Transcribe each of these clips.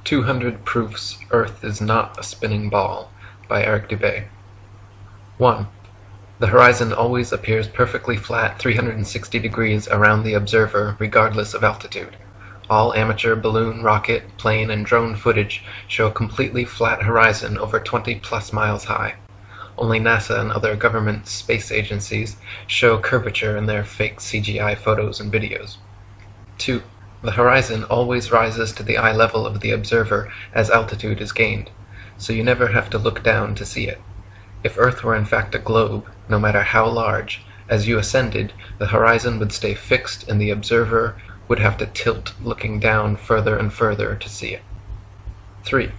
200 Proofs Earth is Not a Spinning Ball by Eric Dubay. 1. The horizon always appears perfectly flat 360 degrees around the observer regardless of altitude. All amateur balloon, rocket, plane, and drone footage show a completely flat horizon over 20+ miles high. Only NASA and other government space agencies show curvature in their fake CGI photos and videos. 2. The horizon always rises to the eye level of the observer as altitude is gained, so you never have to look down to see it. If Earth were in fact a globe, no matter how large, as you ascended, the horizon would stay fixed and the observer would have to tilt looking down further and further to see it. 3.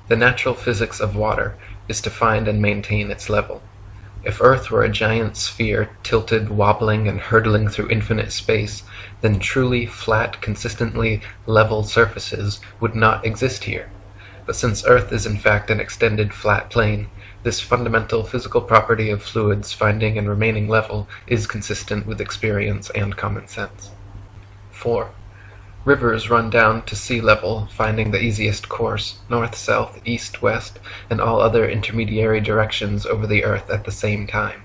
The natural physics of water is to find and maintain its level. If Earth were a giant sphere tilted, wobbling, and hurtling through infinite space, then truly flat, consistently level surfaces would not exist here. But since Earth is in fact an extended flat plane, this fundamental physical property of fluids finding and remaining level is consistent with experience and common sense. 4. Rivers run down to sea level, finding the easiest course, north, south, east, west, and all other intermediary directions over the Earth at the same time.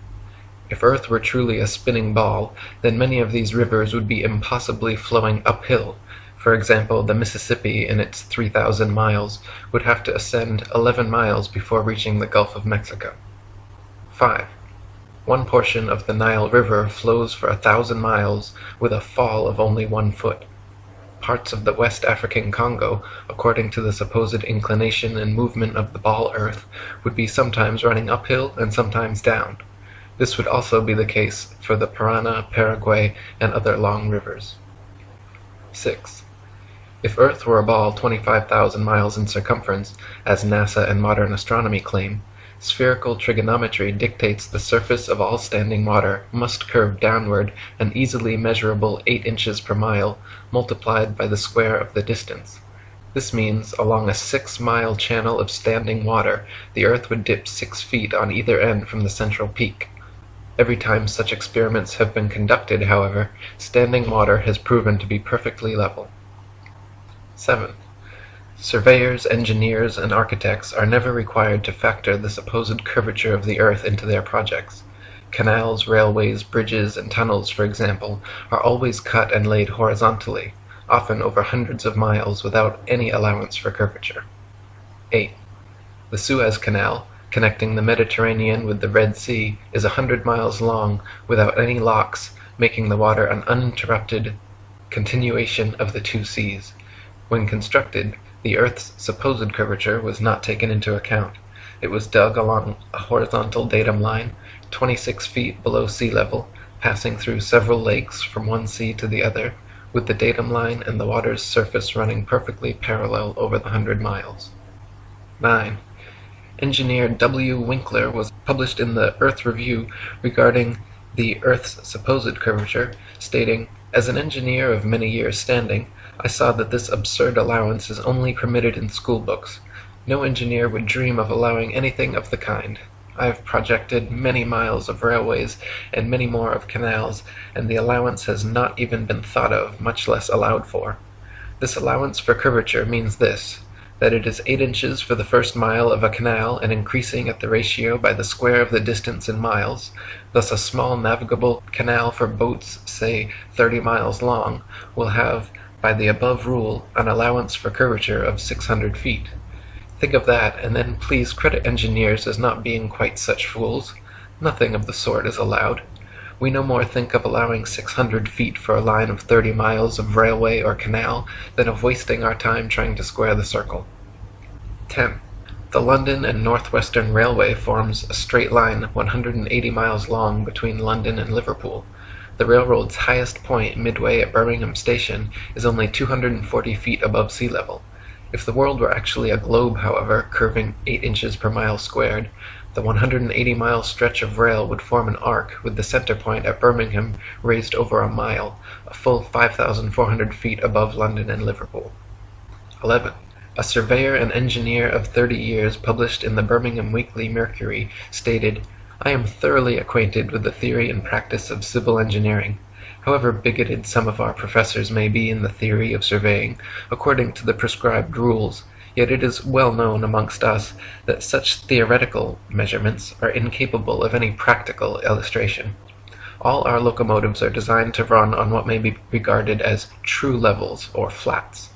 If Earth were truly a spinning ball, then many of these rivers would be impossibly flowing uphill. For example, the Mississippi in its 3,000 miles would have to ascend 11 miles before reaching the Gulf of Mexico. 5. One portion of the Nile River flows for 1,000 miles with a fall of only 1 foot. Parts of the West African Congo, according to the supposed inclination and movement of the ball Earth, would be sometimes running uphill and sometimes down. This would also be the case for the Parana, Paraguay, and other long rivers. 6. If Earth were a ball 25,000 miles in circumference, as NASA and modern astronomy claim, spherical trigonometry dictates the surface of all standing water must curve downward an easily measurable 8 inches per mile, multiplied by the square of the distance. This means, along a 6-mile channel of standing water, the Earth would dip 6 feet on either end from the central peak. Every time such experiments have been conducted, however, standing water has proven to be perfectly level. 7. Surveyors, engineers, and architects are never required to factor the supposed curvature of the Earth into their projects. Canals, railways, bridges, and tunnels, for example, are always cut and laid horizontally, often over hundreds of miles without any allowance for curvature. 8. The Suez Canal, connecting the Mediterranean with the Red Sea, is 100 miles long without any locks, making the water an uninterrupted continuation of the two seas. When constructed, the Earth's supposed curvature was not taken into account. It was dug along a horizontal datum line, 26 feet below sea level, passing through several lakes from one sea to the other, with the datum line and the water's surface running perfectly parallel over the 100 miles. 9. Engineer W. Winkler was published in the Earth Review regarding the Earth's supposed curvature, stating, "As an engineer of many years' standing, I saw that this absurd allowance is only permitted in school books. No engineer would dream of allowing anything of the kind. I have projected many miles of railways and many more of canals, and the allowance has not even been thought of, much less allowed for. This allowance for curvature means this, that it is 8 inches for the first mile of a canal and increasing at the ratio by the square of the distance in miles. Thus a small navigable canal for boats, say 30 miles long, will have, by the above rule, an allowance for curvature of 600 feet. Think of that, and then please credit engineers as not being quite such fools. Nothing of the sort is allowed. We no more think of allowing 600 feet for a line of 30 miles of railway or canal than of wasting our time trying to square the circle. 10. The London and North Western Railway forms a straight line 180 miles long between London and Liverpool. The railroad's highest point, midway at Birmingham Station, is only 240 feet above sea level. If the world were actually a globe, however, curving 8 inches per mile squared, the 180-mile stretch of rail would form an arc, with the center point at Birmingham raised over a mile, a full 5,400 feet above London and Liverpool. 11. A surveyor and engineer of 30 years published in the Birmingham Weekly Mercury stated, "I am thoroughly acquainted with the theory and practice of civil engineering. However bigoted some of our professors may be in the theory of surveying, according to the prescribed rules, yet it is well known amongst us that such theoretical measurements are incapable of any practical illustration. All our locomotives are designed to run on what may be regarded as true levels, or flats.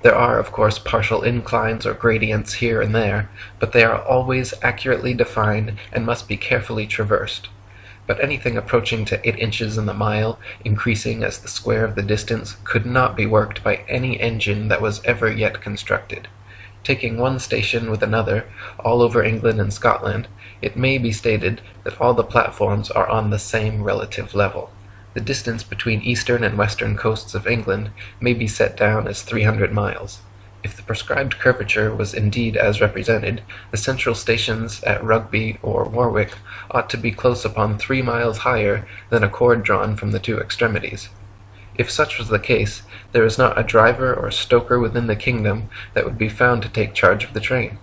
There are, of course, partial inclines or gradients here and there, but they are always accurately defined and must be carefully traversed. But anything approaching to 8 inches in the mile, increasing as the square of the distance, could not be worked by any engine that was ever yet constructed. Taking one station with another, all over England and Scotland, it may be stated that all the platforms are on the same relative level. The distance between eastern and western coasts of England may be set down as 300 miles. If the prescribed curvature was indeed as represented, the central stations at Rugby or Warwick ought to be close upon 3 miles higher than a cord drawn from the two extremities. If such was the case, there is not a driver or stoker within the kingdom that would be found to take charge of the train.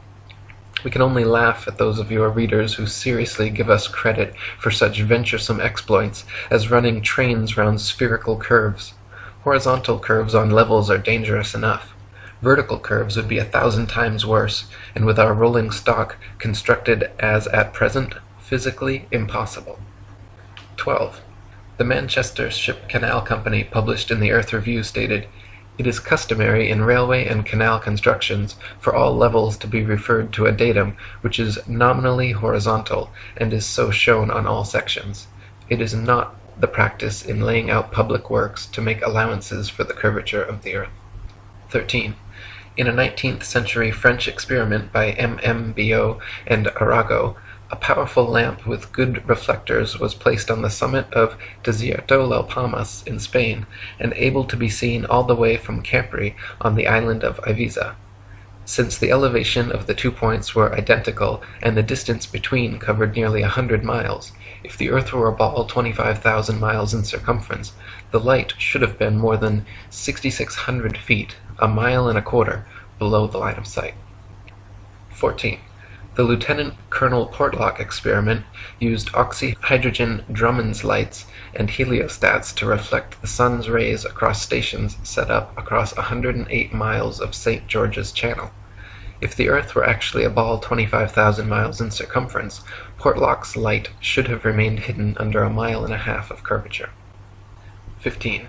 We can only laugh at those of your readers who seriously give us credit for such venturesome exploits as running trains round spherical curves. Horizontal curves on levels are dangerous enough. Vertical curves would be 1,000 times worse, and with our rolling stock constructed as at present, physically impossible. 12. The Manchester Ship Canal Company published in the Earth Review stated, "It is customary in railway and canal constructions for all levels to be referred to a datum which is nominally horizontal, and is so shown on all sections. It is not the practice in laying out public works to make allowances for the curvature of the earth." 13. In a 19th century French experiment by M.M. Biot and Arago, a powerful lamp with good reflectors was placed on the summit of Desierto las Palmas in Spain, and able to be seen all the way from Capri on the island of Ibiza. Since the elevation of the 2 points were identical and the distance between covered nearly 100 miles, if the earth were a ball 25,000 miles in circumference, the light should have been more than 6,600 feet, a mile and a quarter, below the line of sight. 14. The Lieutenant Colonel Portlock experiment used oxyhydrogen Drummond's lights and heliostats to reflect the sun's rays across stations set up across 108 miles of St. George's Channel. If the earth were actually a ball 25,000 miles in circumference, Portlock's light should have remained hidden under 1.5 miles of curvature. 15.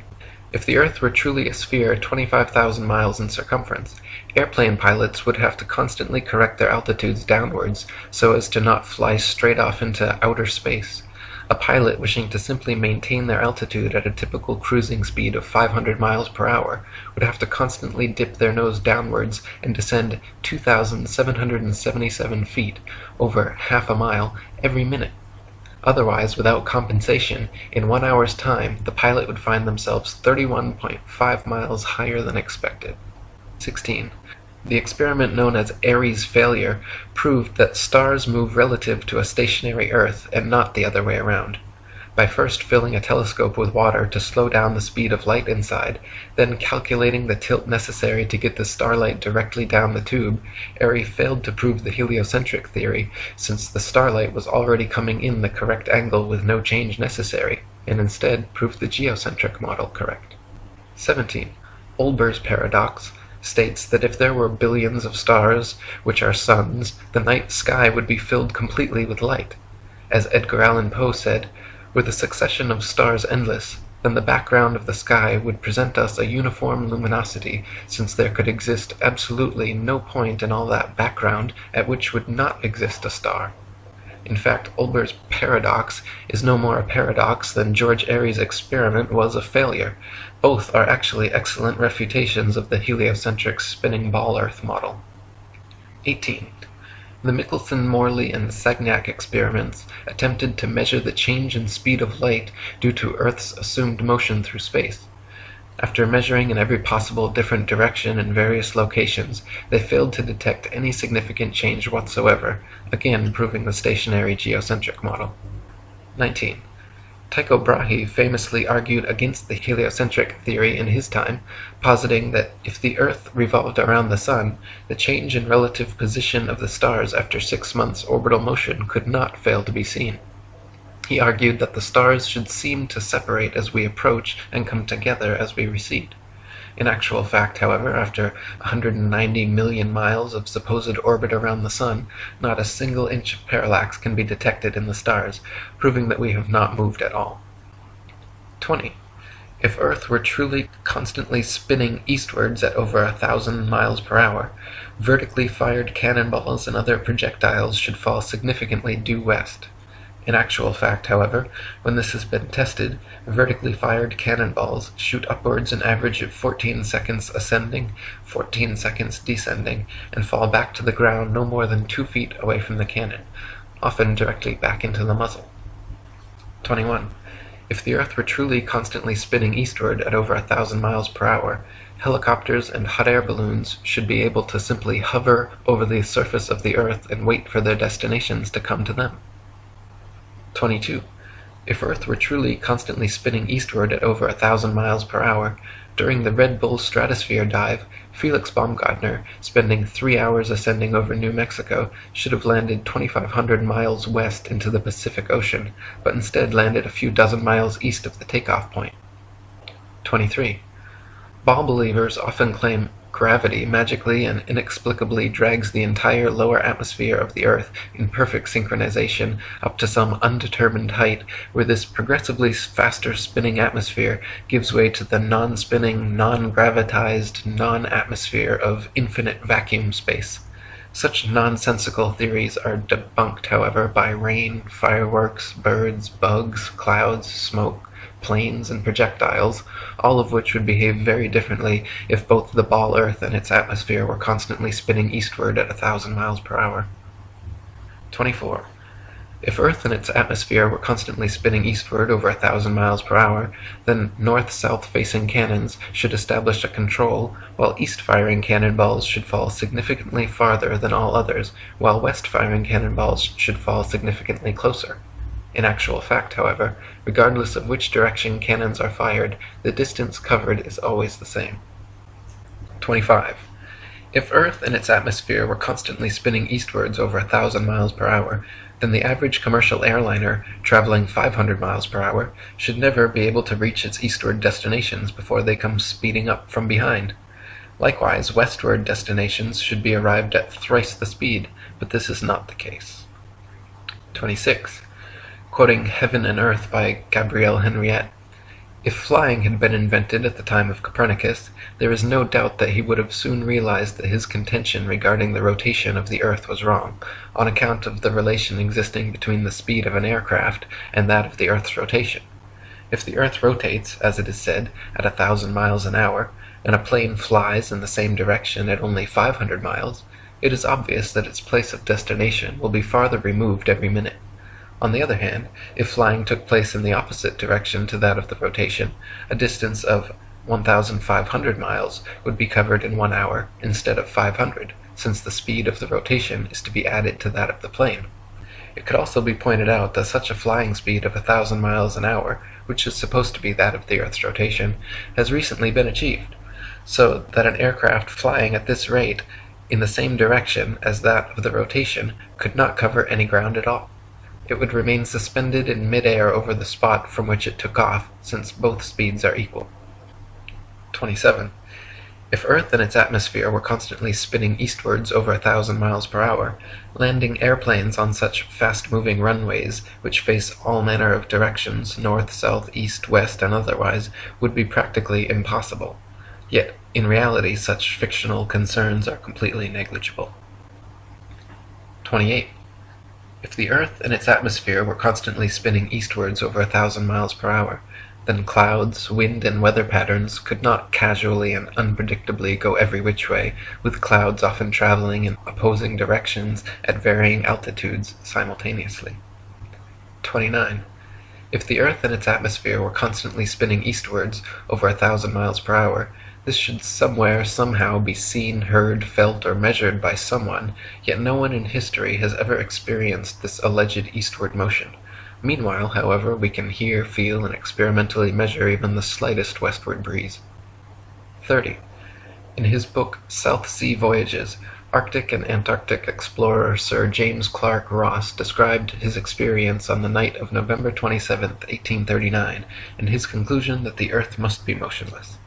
If the earth were truly a sphere 25,000 miles in circumference, airplane pilots would have to constantly correct their altitudes downwards so as to not fly straight off into outer space. A pilot wishing to simply maintain their altitude at a typical cruising speed of 500 miles per hour would have to constantly dip their nose downwards and descend 2,777 feet, over half a mile, every minute. Otherwise, without compensation, in 1 hour's time, the pilot would find themselves 31.5 miles higher than expected. 16. The experiment known as Airy's failure proved that stars move relative to a stationary Earth and not the other way around. By first filling a telescope with water to slow down the speed of light inside, then calculating the tilt necessary to get the starlight directly down the tube, Airy failed to prove the heliocentric theory, since the starlight was already coming in the correct angle with no change necessary, and instead proved the geocentric model correct. 17. Olbers' paradox states that if there were billions of stars, which are suns, the night sky would be filled completely with light. As Edgar Allan Poe said, "Were the succession of stars endless, then the background of the sky would present us a uniform luminosity, since there could exist absolutely no point in all that background at which would not exist a star." In fact, Olbers' paradox is no more a paradox than George Airy's experiment was a failure. Both are actually excellent refutations of the heliocentric spinning ball Earth model. 18. The Michelson, Morley, and Sagnac experiments attempted to measure the change in speed of light due to Earth's assumed motion through space. After measuring in every possible different direction in various locations, they failed to detect any significant change whatsoever, again proving the stationary geocentric model. 19. Tycho Brahe famously argued against the heliocentric theory in his time, positing that if the Earth revolved around the Sun, the change in relative position of the stars after 6 months' orbital motion could not fail to be seen. He argued that the stars should seem to separate as we approach and come together as we recede. In actual fact, however, after 190 million miles of supposed orbit around the Sun, not a single inch of parallax can be detected in the stars, proving that we have not moved at all. 20. If Earth were truly constantly spinning eastwards at over 1,000 miles per hour, vertically fired cannonballs and other projectiles should fall significantly due west. In actual fact, however, when this has been tested, vertically fired cannonballs shoot upwards an average of 14 seconds ascending, 14 seconds descending, and fall back to the ground no more than 2 feet away from the cannon, often directly back into the muzzle. 21. If the Earth were truly constantly spinning eastward at over 1,000 miles per hour, helicopters and hot air balloons should be able to simply hover over the surface of the Earth and wait for their destinations to come to them. 22. If Earth were truly constantly spinning eastward at over 1,000 miles per hour, during the Red Bull stratosphere dive, Felix Baumgartner, spending 3 hours ascending over New Mexico, should have landed 2,500 miles west into the Pacific Ocean, but instead landed a few dozen miles east of the takeoff point. 23. Ball believers often claim gravity magically and inexplicably drags the entire lower atmosphere of the Earth in perfect synchronization up to some undetermined height, where this progressively faster spinning atmosphere gives way to the non-spinning, non-gravitized, non-atmosphere of infinite vacuum space. Such nonsensical theories are debunked, however, by rain, fireworks, birds, bugs, clouds, smoke, planes, and projectiles, all of which would behave very differently if both the ball Earth and its atmosphere were constantly spinning eastward at 1,000 miles per hour. 24. If Earth and its atmosphere were constantly spinning eastward over 1,000 miles per hour, then north-south facing cannons should establish a control, while east-firing cannonballs should fall significantly farther than all others, while west-firing cannonballs should fall significantly closer. In actual fact, however, regardless of which direction cannons are fired, the distance covered is always the same. 25. If Earth and its atmosphere were constantly spinning eastwards over 1,000 miles per hour, then the average commercial airliner, traveling 500 miles per hour, should never be able to reach its eastward destinations before they come speeding up from behind. Likewise, westward destinations should be arrived at thrice the speed, but this is not the case. 26. Quoting Heaven and Earth by Gabrielle Henriette, if flying had been invented at the time of Copernicus, there is no doubt that he would have soon realized that his contention regarding the rotation of the Earth was wrong, on account of the relation existing between the speed of an aircraft and that of the Earth's rotation. If the Earth rotates, as it is said, at 1,000 miles an hour, and a plane flies in the same direction at only 500 miles, it is obvious that its place of destination will be farther removed every minute. On the other hand, if flying took place in the opposite direction to that of the rotation, a distance of 1,500 miles would be covered in 1 hour instead of 500, since the speed of the rotation is to be added to that of the plane. It could also be pointed out that such a flying speed of 1,000 miles an hour, which is supposed to be that of the Earth's rotation, has recently been achieved, so that an aircraft flying at this rate in the same direction as that of the rotation could not cover any ground at all. It would remain suspended in mid-air over the spot from which it took off, since both speeds are equal. 27. If Earth and its atmosphere were constantly spinning eastwards over 1,000 miles per hour, landing airplanes on such fast-moving runways, which face all manner of directions, north, south, east, west, and otherwise, would be practically impossible. Yet, in reality, such fictional concerns are completely negligible. 28. If the Earth and its atmosphere were constantly spinning eastwards over 1,000 miles per hour, then clouds, wind, and weather patterns could not casually and unpredictably go every which way, with clouds often traveling in opposing directions at varying altitudes simultaneously. 29. If the Earth and its atmosphere were constantly spinning eastwards over 1,000 miles per hour, this should somewhere, somehow, be seen, heard, felt, or measured by someone, yet no one in history has ever experienced this alleged eastward motion. Meanwhile, however, we can hear, feel, and experimentally measure even the slightest westward breeze. 30. In his book South Sea Voyages, Arctic and Antarctic explorer Sir James Clark Ross described his experience on the night of November 27, 1839, and his conclusion that the earth must be motionless.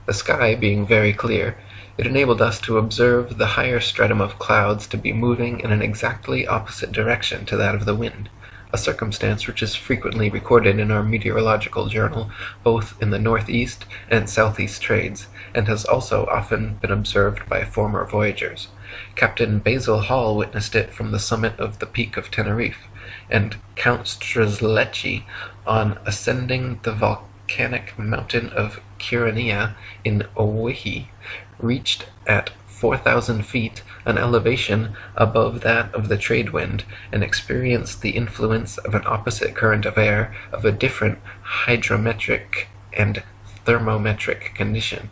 The sky being very clear, it enabled us to observe the higher stratum of clouds to be moving in an exactly opposite direction to that of the wind, a circumstance which is frequently recorded in our meteorological journal, both in the northeast and southeast trades, and has also often been observed by former voyagers. Captain Basil Hall witnessed it from the summit of the Peak of Teneriffe, and Count Strzelecki, on ascending the volcanic mountain of Kyrenia in Owyhee, reached at 4,000 feet an elevation above that of the trade wind, and experienced the influence of an opposite current of air of a different hydrometric and thermometric condition.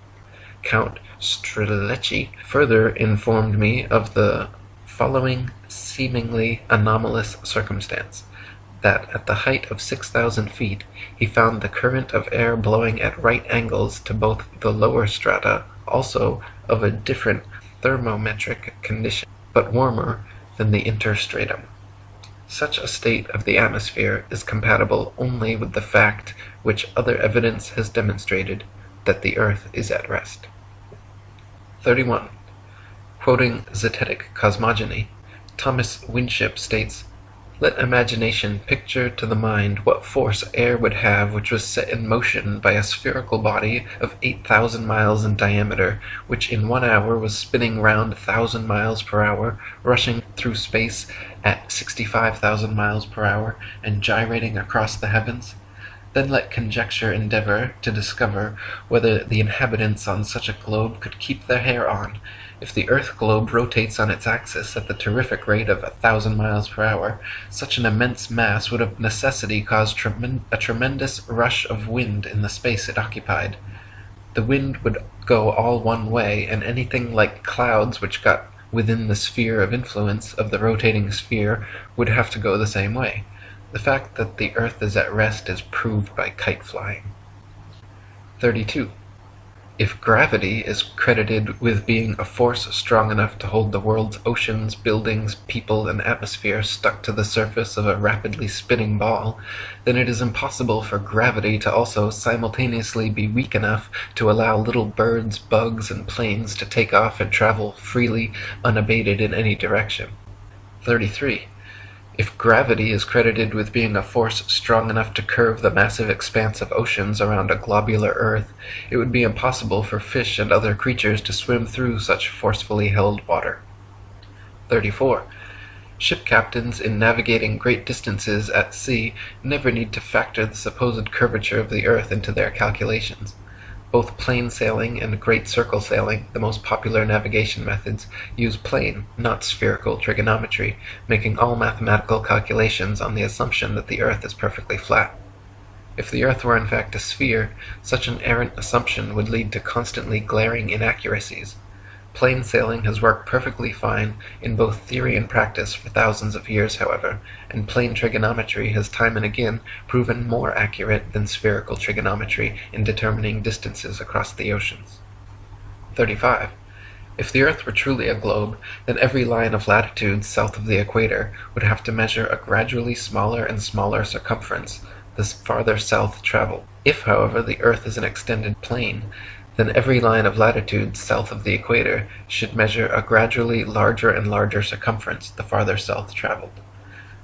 Count Strzelecki further informed me of the following seemingly anomalous circumstance, that at the height of 6,000 feet he found the current of air blowing at right angles to both the lower strata, also of a different thermometric condition, but warmer than the interstratum. Such a state of the atmosphere is compatible only with the fact which other evidence has demonstrated, that the earth is at rest. 31. Quoting Zetetic Cosmogony, Thomas Winship states, "Let imagination picture to the mind what force air would have which was set in motion by a spherical body of 8,000 miles in diameter, which in 1 hour was spinning round 1,000 miles per hour, rushing through space at 65,000 miles per hour, and gyrating across the heavens. Then let conjecture endeavor to discover whether the inhabitants on such a globe could keep their hair on. If the earth globe rotates on its axis at the terrific rate of 1,000 miles per hour, such an immense mass would of necessity cause a tremendous rush of wind in the space it occupied. The wind would go all one way, and anything like clouds which got within the sphere of influence of the rotating sphere would have to go the same way. The fact that the earth is at rest is proved by kite flying." 32. If gravity is credited with being a force strong enough to hold the world's oceans, buildings, people, and atmosphere stuck to the surface of a rapidly spinning ball, then it is impossible for gravity to also simultaneously be weak enough to allow little birds, bugs, and planes to take off and travel freely, unabated in any direction. 33. If gravity is credited with being a force strong enough to curve the massive expanse of oceans around a globular earth, it would be impossible for fish and other creatures to swim through such forcefully held water. 34. Ship captains in navigating great distances at sea never need to factor the supposed curvature of the earth into their calculations. Both plane sailing and great circle sailing, the most popular navigation methods, use plane, not spherical trigonometry, making all mathematical calculations on the assumption that the earth is perfectly flat. If the earth were in fact a sphere, such an errant assumption would lead to constantly glaring inaccuracies. Plane sailing has worked perfectly fine in both theory and practice for thousands of years, however, and plane trigonometry has time and again proven more accurate than spherical trigonometry in determining distances across the oceans. 35. If the earth were truly a globe, then every line of latitude south of the equator would have to measure a gradually smaller and smaller circumference, the farther south traveled. If, however, the earth is an extended plane, then every line of latitude south of the equator should measure a gradually larger and larger circumference the farther south traveled.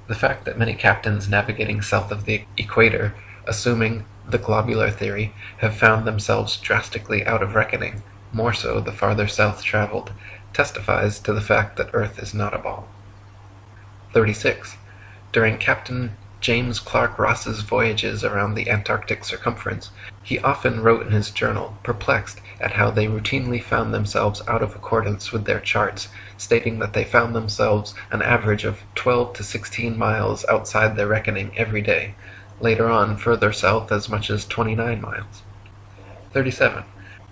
The fact that many captains navigating south of the equator, assuming the globular theory, have found themselves drastically out of reckoning, more so the farther south traveled, testifies to the fact that Earth is not a ball. 36. During Captain James Clark Ross's voyages around the Antarctic circumference, he often wrote in his journal, perplexed at how they routinely found themselves out of accordance with their charts, stating that they found themselves an average of 12 to 16 miles outside their reckoning every day, later on further south as much as 29 miles. 37.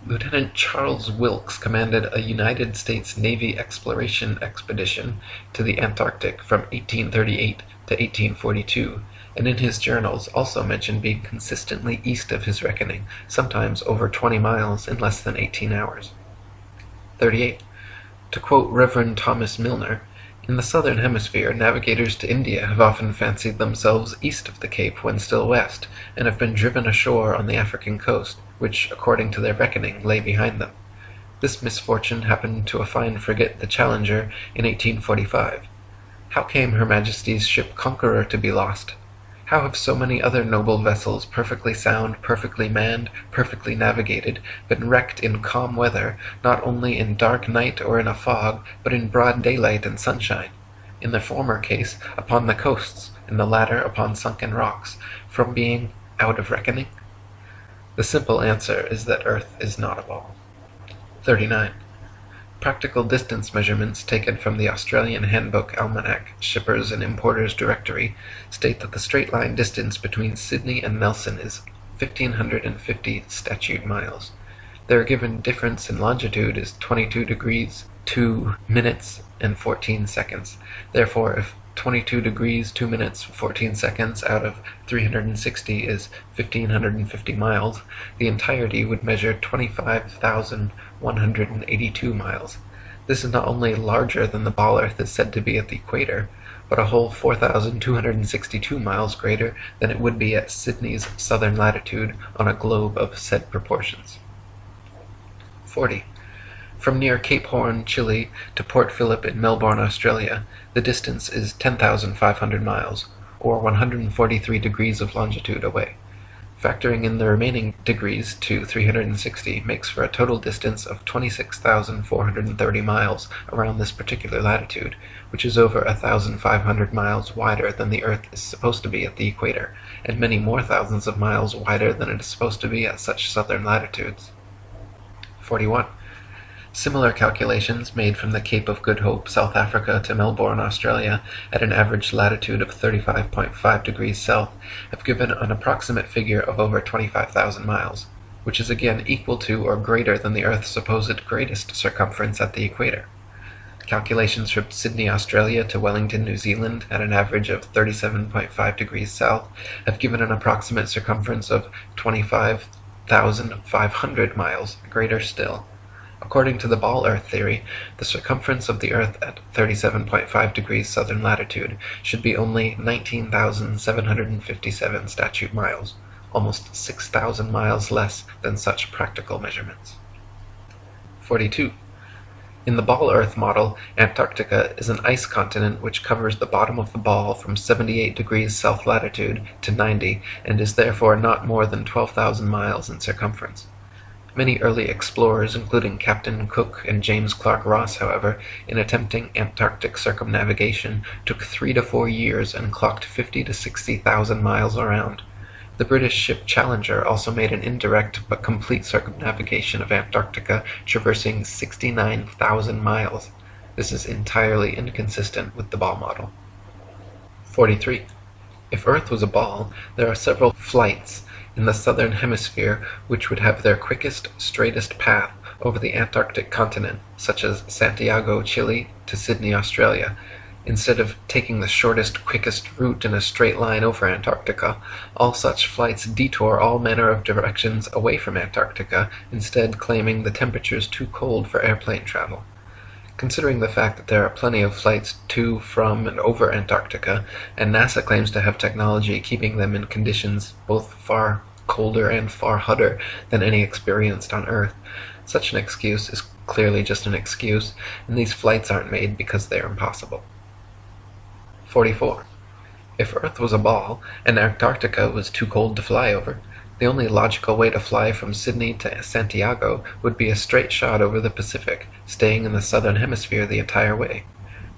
Lieutenant Charles Wilkes commanded a United States Navy exploration expedition to the Antarctic from 1838 to 1842, and in his journals also mentioned being consistently east of his reckoning, sometimes over 20 miles in less than 18 hours. 38. To quote Reverend Thomas Milner, "In the southern hemisphere, navigators to India have often fancied themselves east of the Cape when still west, and have been driven ashore on the African coast, which, according to their reckoning, lay behind them. This misfortune happened to a fine frigate, the Challenger, in 1845. How came Her Majesty's ship Conqueror to be lost? How have so many other noble vessels, perfectly sound, perfectly manned, perfectly navigated, been wrecked in calm weather, not only in dark night or in a fog, but in broad daylight and sunshine? In the former case, upon the coasts, in the latter upon sunken rocks, from being out of reckoning? The simple answer is that Earth is not a ball." 39. Practical distance measurements taken from the Australian Handbook Almanac, Shippers and Importers Directory, state that the straight-line distance between Sydney and Nelson is 1,550 statute miles. Their given difference in longitude is 22 degrees 2 minutes and 14 seconds. Therefore, if 22 degrees 2 minutes 14 seconds out of 360 is 1,550 miles, the entirety would measure 25,182 miles. This is not only larger than the ball Earth is said to be at the equator, but a whole 4,262 miles greater than it would be at Sydney's southern latitude on a globe of said proportions. 40. From near Cape Horn, Chile, to Port Phillip in Melbourne, Australia, the distance is 10,500 miles, or 143 degrees of longitude away. Factoring in the remaining degrees to 360 makes for a total distance of 26,430 miles around this particular latitude, which is over 1,500 miles wider than the Earth is supposed to be at the equator, and many more thousands of miles wider than it is supposed to be at such southern latitudes. 41. Similar calculations made from the Cape of Good Hope, South Africa to Melbourne, Australia, at an average latitude of 35.5 degrees south, have given an approximate figure of over 25,000 miles, which is again equal to or greater than the Earth's supposed greatest circumference at the equator. Calculations from Sydney, Australia to Wellington, New Zealand, at an average of 37.5 degrees south, have given an approximate circumference of 25,500 miles, greater still. According to the ball Earth theory, the circumference of the Earth at 37.5 degrees southern latitude should be only 19,757 statute miles, almost 6,000 miles less than such practical measurements. 42. In the ball Earth model, Antarctica is an ice continent which covers the bottom of the ball from 78 degrees south latitude to 90, and is therefore not more than 12,000 miles in circumference. Many early explorers, including Captain Cook and James Clark Ross, however, in attempting Antarctic circumnavigation, took 3 to 4 years and clocked 50 to 60,000 miles around. The British ship Challenger also made an indirect but complete circumnavigation of Antarctica, traversing 69,000 miles. This is entirely inconsistent with the ball model. 43. If Earth was a ball, there are several flights in the southern hemisphere which would have their quickest, straightest path over the Antarctic continent, such as Santiago, Chile, to Sydney, Australia. Instead of taking the shortest, quickest route in a straight line over Antarctica, all such flights detour all manner of directions away from Antarctica, instead claiming the temperatures too cold for airplane travel. Considering the fact that there are plenty of flights to, from, and over Antarctica, and NASA claims to have technology keeping them in conditions both far colder and far hotter than any experienced on Earth, such an excuse is clearly just an excuse, and these flights aren't made because they are impossible. 44. If Earth was a ball, and Antarctica was too cold to fly over, the only logical way to fly from Sydney to Santiago would be a straight shot over the Pacific, staying in the southern hemisphere the entire way.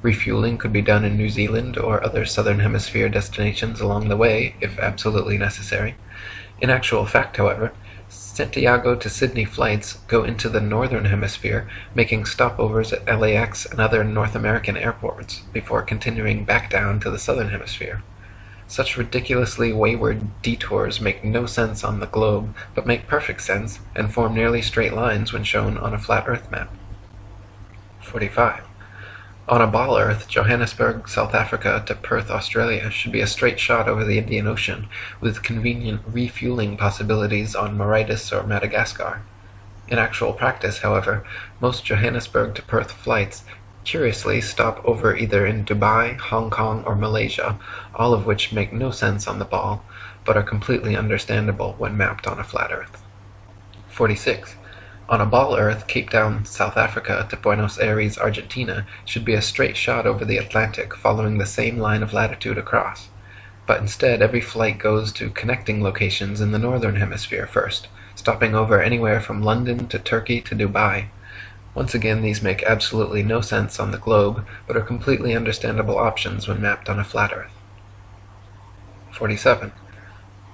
Refueling could be done in New Zealand or other southern hemisphere destinations along the way, if absolutely necessary. In actual fact, however, Santiago to Sydney flights go into the northern hemisphere, making stopovers at LAX and other North American airports, before continuing back down to the southern hemisphere. Such ridiculously wayward detours make no sense on the globe, but make perfect sense, and form nearly straight lines when shown on a flat Earth map. 45. On a ball Earth, Johannesburg, South Africa to Perth, Australia should be a straight shot over the Indian Ocean, with convenient refueling possibilities on Mauritius or Madagascar. In actual practice, however, most Johannesburg to Perth flights curiously stop over either in Dubai, Hong Kong, or Malaysia, all of which make no sense on the ball, but are completely understandable when mapped on a flat Earth. 46. On a ball Earth, Cape Town, South Africa to Buenos Aires, Argentina should be a straight shot over the Atlantic following the same line of latitude across. But instead, every flight goes to connecting locations in the northern hemisphere first, stopping over anywhere from London to Turkey to Dubai. Once again, these make absolutely no sense on the globe, but are completely understandable options when mapped on a flat Earth. 47.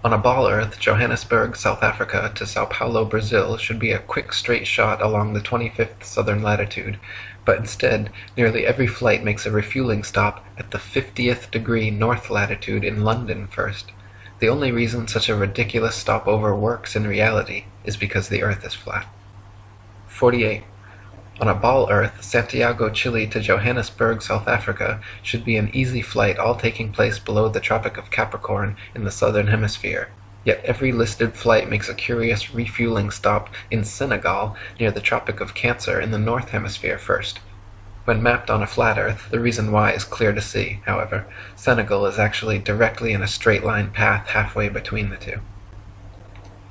On a ball Earth, Johannesburg, South Africa to Sao Paulo, Brazil should be a quick straight shot along the 25th southern latitude, but instead, nearly every flight makes a refueling stop at the 50th degree north latitude in London first. The only reason such a ridiculous stopover works in reality is because the Earth is flat. 48. On a ball Earth, Santiago, Chile to Johannesburg, South Africa should be an easy flight, all taking place below the Tropic of Capricorn in the southern hemisphere. Yet every listed flight makes a curious refueling stop in Senegal near the Tropic of Cancer in the north hemisphere first. When mapped on a flat Earth, the reason why is clear to see, however. Senegal is actually directly in a straight line path halfway between the two.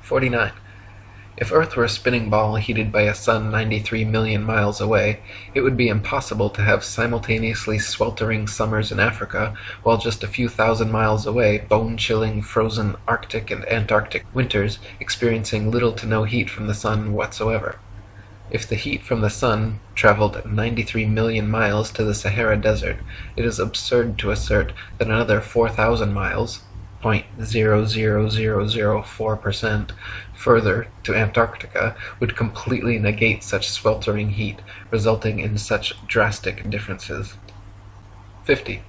49. If Earth were a spinning ball heated by a sun 93 million miles away, it would be impossible to have simultaneously sweltering summers in Africa, while just a few thousand miles away, bone-chilling, frozen Arctic and Antarctic winters experiencing little to no heat from the sun whatsoever. If the heat from the sun traveled 93 million miles to the Sahara Desert, it is absurd to assert that another 4,000 miles, 0.00004%, further to Antarctica would completely negate such sweltering heat, resulting in such drastic differences. 50.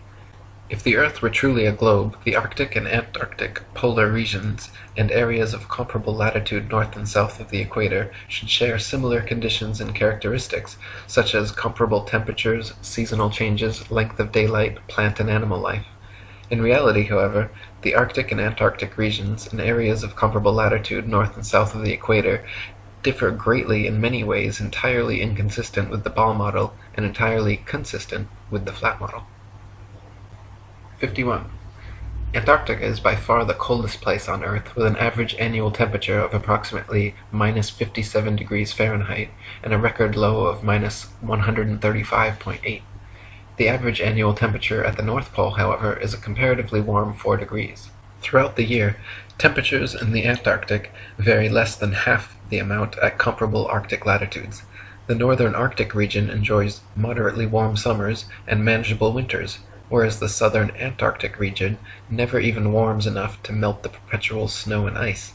If the Earth were truly a globe, the Arctic and Antarctic polar regions and areas of comparable latitude north and south of the equator should share similar conditions and characteristics, such as comparable temperatures, seasonal changes, length of daylight, plant and animal life. In reality, however, the Arctic and Antarctic regions and areas of comparable latitude north and south of the equator differ greatly in many ways, entirely inconsistent with the ball model and entirely consistent with the flat model. 51. Antarctica is by far the coldest place on Earth, with an average annual temperature of approximately minus 57 degrees Fahrenheit and a record low of minus 135.8. The average annual temperature at the North Pole, however, is a comparatively warm 4 degrees. Throughout the year, temperatures in the Antarctic vary less than half the amount at comparable Arctic latitudes. The northern Arctic region enjoys moderately warm summers and manageable winters, whereas the southern Antarctic region never even warms enough to melt the perpetual snow and ice.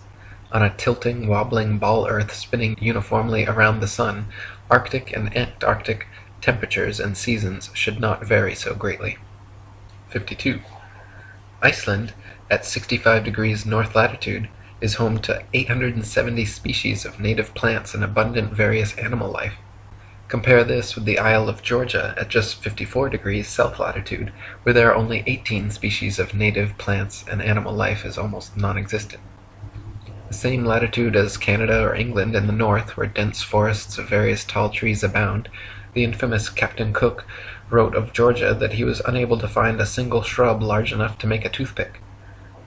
On a tilting, wobbling ball Earth spinning uniformly around the sun, Arctic and Antarctic temperatures and seasons should not vary so greatly. 52. Iceland, at 65 degrees north latitude, is home to 870 species of native plants and abundant various animal life. Compare this with the Isle of Georgia at just 54 degrees south latitude, where there are only 18 species of native plants and animal life is almost non-existent. The same latitude as Canada or England in the north, where dense forests of various tall trees abound, the infamous Captain Cook wrote of Georgia that he was unable to find a single shrub large enough to make a toothpick.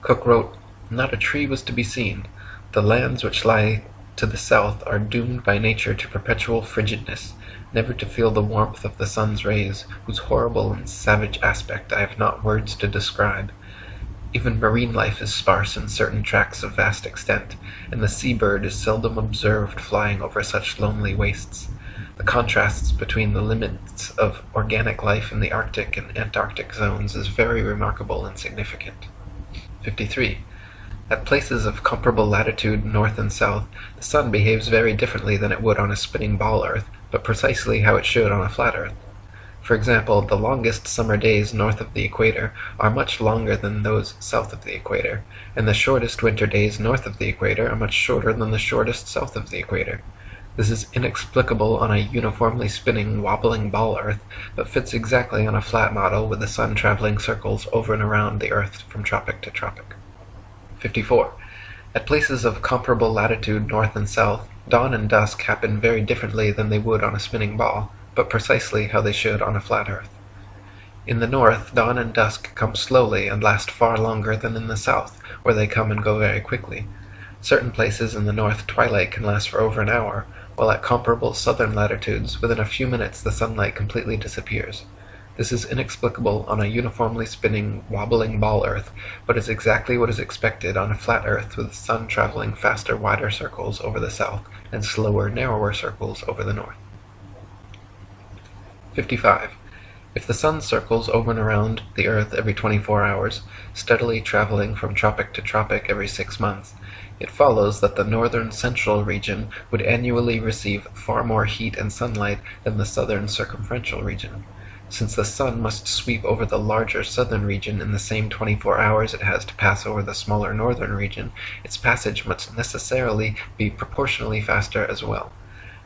Cook wrote, "Not a tree was to be seen. The lands which lie to the south are doomed by nature to perpetual frigidness, never to feel the warmth of the sun's rays, whose horrible and savage aspect I have not words to describe. Even marine life is sparse in certain tracts of vast extent, and the sea-bird is seldom observed flying over such lonely wastes. The contrasts between the limits of organic life in the Arctic and Antarctic zones is very remarkable and significant." 53. At places of comparable latitude north and south, the sun behaves very differently than it would on a spinning ball Earth, but precisely how it should on a flat Earth. For example, the longest summer days north of the equator are much longer than those south of the equator, and the shortest winter days north of the equator are much shorter than the shortest south of the equator. This is inexplicable on a uniformly spinning, wobbling ball Earth, but fits exactly on a flat model with the sun traveling circles over and around the Earth from tropic to tropic. 54. At places of comparable latitude north and south, Dawn and dusk happen very differently than they would on a spinning ball, but precisely how they should on a flat Earth. In the north, dawn and dusk come slowly and last far longer than in the south, where they come and go very quickly. Certain places in the north twilight can last for over an hour, while at comparable southern latitudes, within a few minutes the sunlight completely disappears. This is inexplicable on a uniformly spinning, wobbling ball Earth, but is exactly what is expected on a flat Earth with the sun traveling faster, wider circles over the south and slower, narrower circles over the north. 55. If the sun circles over and around the Earth every 24 hours, steadily traveling from tropic to tropic every 6 months, it follows that the northern central region would annually receive far more heat and sunlight than the southern circumferential region. Since the sun must sweep over the larger southern region in the same 24 hours it has to pass over the smaller northern region, its passage must necessarily be proportionally faster as well.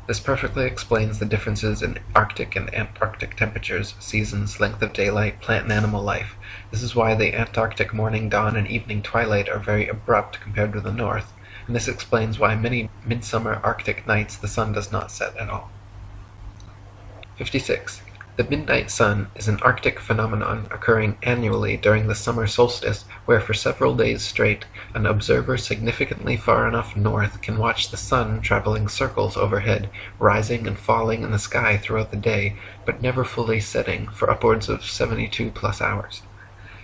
This perfectly explains the differences in Arctic and Antarctic temperatures, seasons, length of daylight, plant and animal life. This is why the Antarctic morning dawn and evening twilight are very abrupt compared to the north, and this explains why many midsummer Arctic nights the sun does not set at all. 56. The midnight sun is an Arctic phenomenon occurring annually during the summer solstice, where for several days straight an observer significantly far enough north can watch the sun traveling circles overhead, rising and falling in the sky throughout the day, but never fully setting for upwards of 72 plus hours.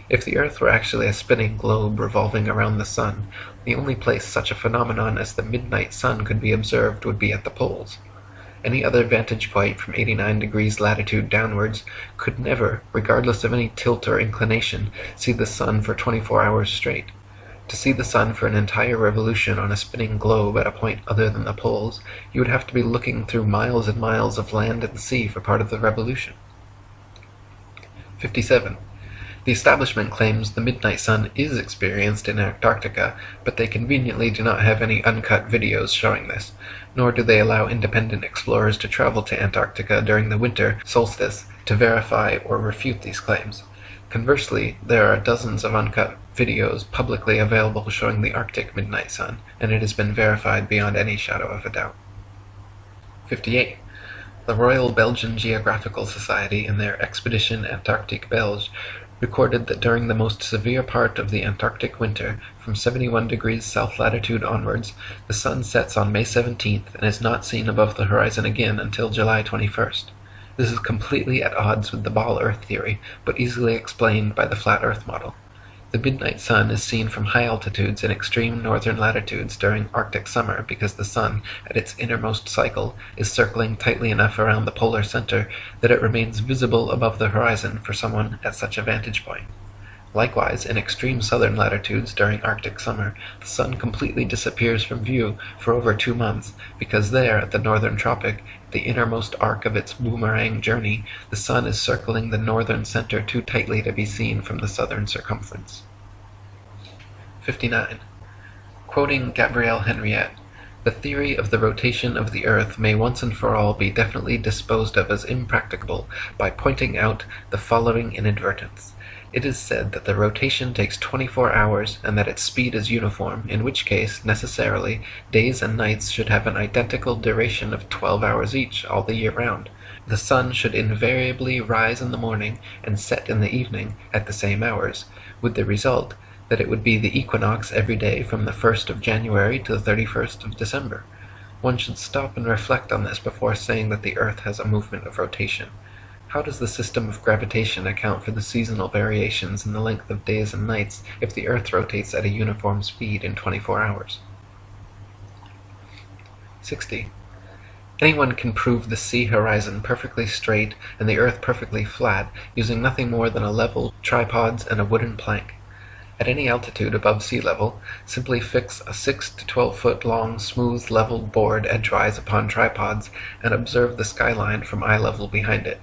If the Earth were actually a spinning globe revolving around the sun, the only place such a phenomenon as the midnight sun could be observed would be at the poles. Any other vantage point from 89 degrees latitude downwards could never, regardless of any tilt or inclination, see the sun for 24 hours straight. To see the sun for an entire revolution on a spinning globe at a point other than the poles, you would have to be looking through miles and miles of land and sea for part of the revolution. 57. The establishment claims the midnight sun is experienced in Antarctica, but they conveniently do not have any uncut videos showing this, nor do they allow independent explorers to travel to Antarctica during the winter solstice to verify or refute these claims. Conversely, there are dozens of uncut videos publicly available showing the Arctic midnight sun, and it has been verified beyond any shadow of a doubt. 58. The Royal Belgian Geographical Society, in their Expedition Antarctique Belge, recorded that during the most severe part of the Antarctic winter, from 71 degrees south latitude onwards, the sun sets on May 17th and is not seen above the horizon again until July 21st. This is completely at odds with the ball Earth theory, but easily explained by the flat Earth model. The midnight sun is seen from high altitudes in extreme northern latitudes during Arctic summer because the sun, at its innermost cycle, is circling tightly enough around the polar center that it remains visible above the horizon for someone at such a vantage point. Likewise, in extreme southern latitudes during Arctic summer, the sun completely disappears from view for over 2 months, because there, at the northern tropic, the innermost arc of its boomerang journey, the sun is circling the northern center too tightly to be seen from the southern circumference. 59. Quoting Gabrielle Henriette, "The theory of the rotation of the Earth may once and for all be definitely disposed of as impracticable by pointing out the following inadvertence. It is said that the rotation takes 24 hours and that its speed is uniform, in which case, necessarily, days and nights should have an identical duration of 12 hours each, all the year round. The sun should invariably rise in the morning and set in the evening at the same hours, with the result that it would be the equinox every day from the 1st of January to the 31st of December. One should stop and reflect on this before saying that the Earth has a movement of rotation. How does the system of gravitation account for the seasonal variations in the length of days and nights if the Earth rotates at a uniform speed in 24 hours? 60. Anyone can prove the sea horizon perfectly straight and the Earth perfectly flat using nothing more than a level, tripods, and a wooden plank. At any altitude above sea level, simply fix a 6 to 12 foot long smooth leveled board edgewise upon tripods and observe the skyline from eye level behind it.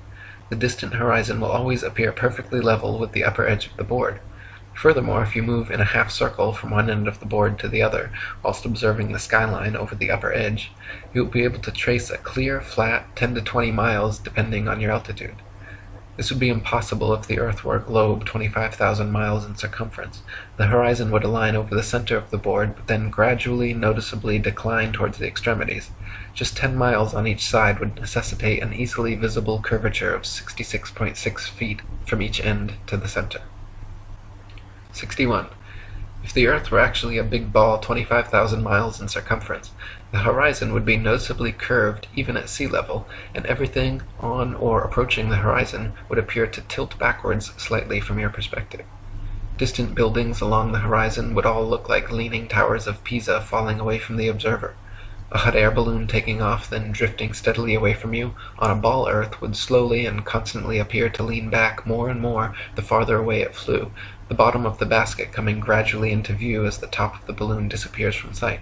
The distant horizon will always appear perfectly level with the upper edge of the board. Furthermore, if you move in a half circle from one end of the board to the other, whilst observing the skyline over the upper edge, you will be able to trace a clear, flat 10 to 20 miles depending on your altitude. This would be impossible if the Earth were a globe 25,000 miles in circumference. The horizon would align over the center of the board, but then gradually, noticeably decline towards the extremities. Just 10 miles on each side would necessitate an easily visible curvature of 66.6 feet from each end to the center. 61. If the Earth were actually a big ball 25,000 miles in circumference, the horizon would be noticeably curved even at sea level, and everything on or approaching the horizon would appear to tilt backwards slightly from your perspective. Distant buildings along the horizon would all look like leaning towers of Pisa falling away from the observer. A hot air balloon taking off, then drifting steadily away from you, on a ball Earth would slowly and constantly appear to lean back more and more the farther away it flew, the bottom of the basket coming gradually into view as the top of the balloon disappears from sight.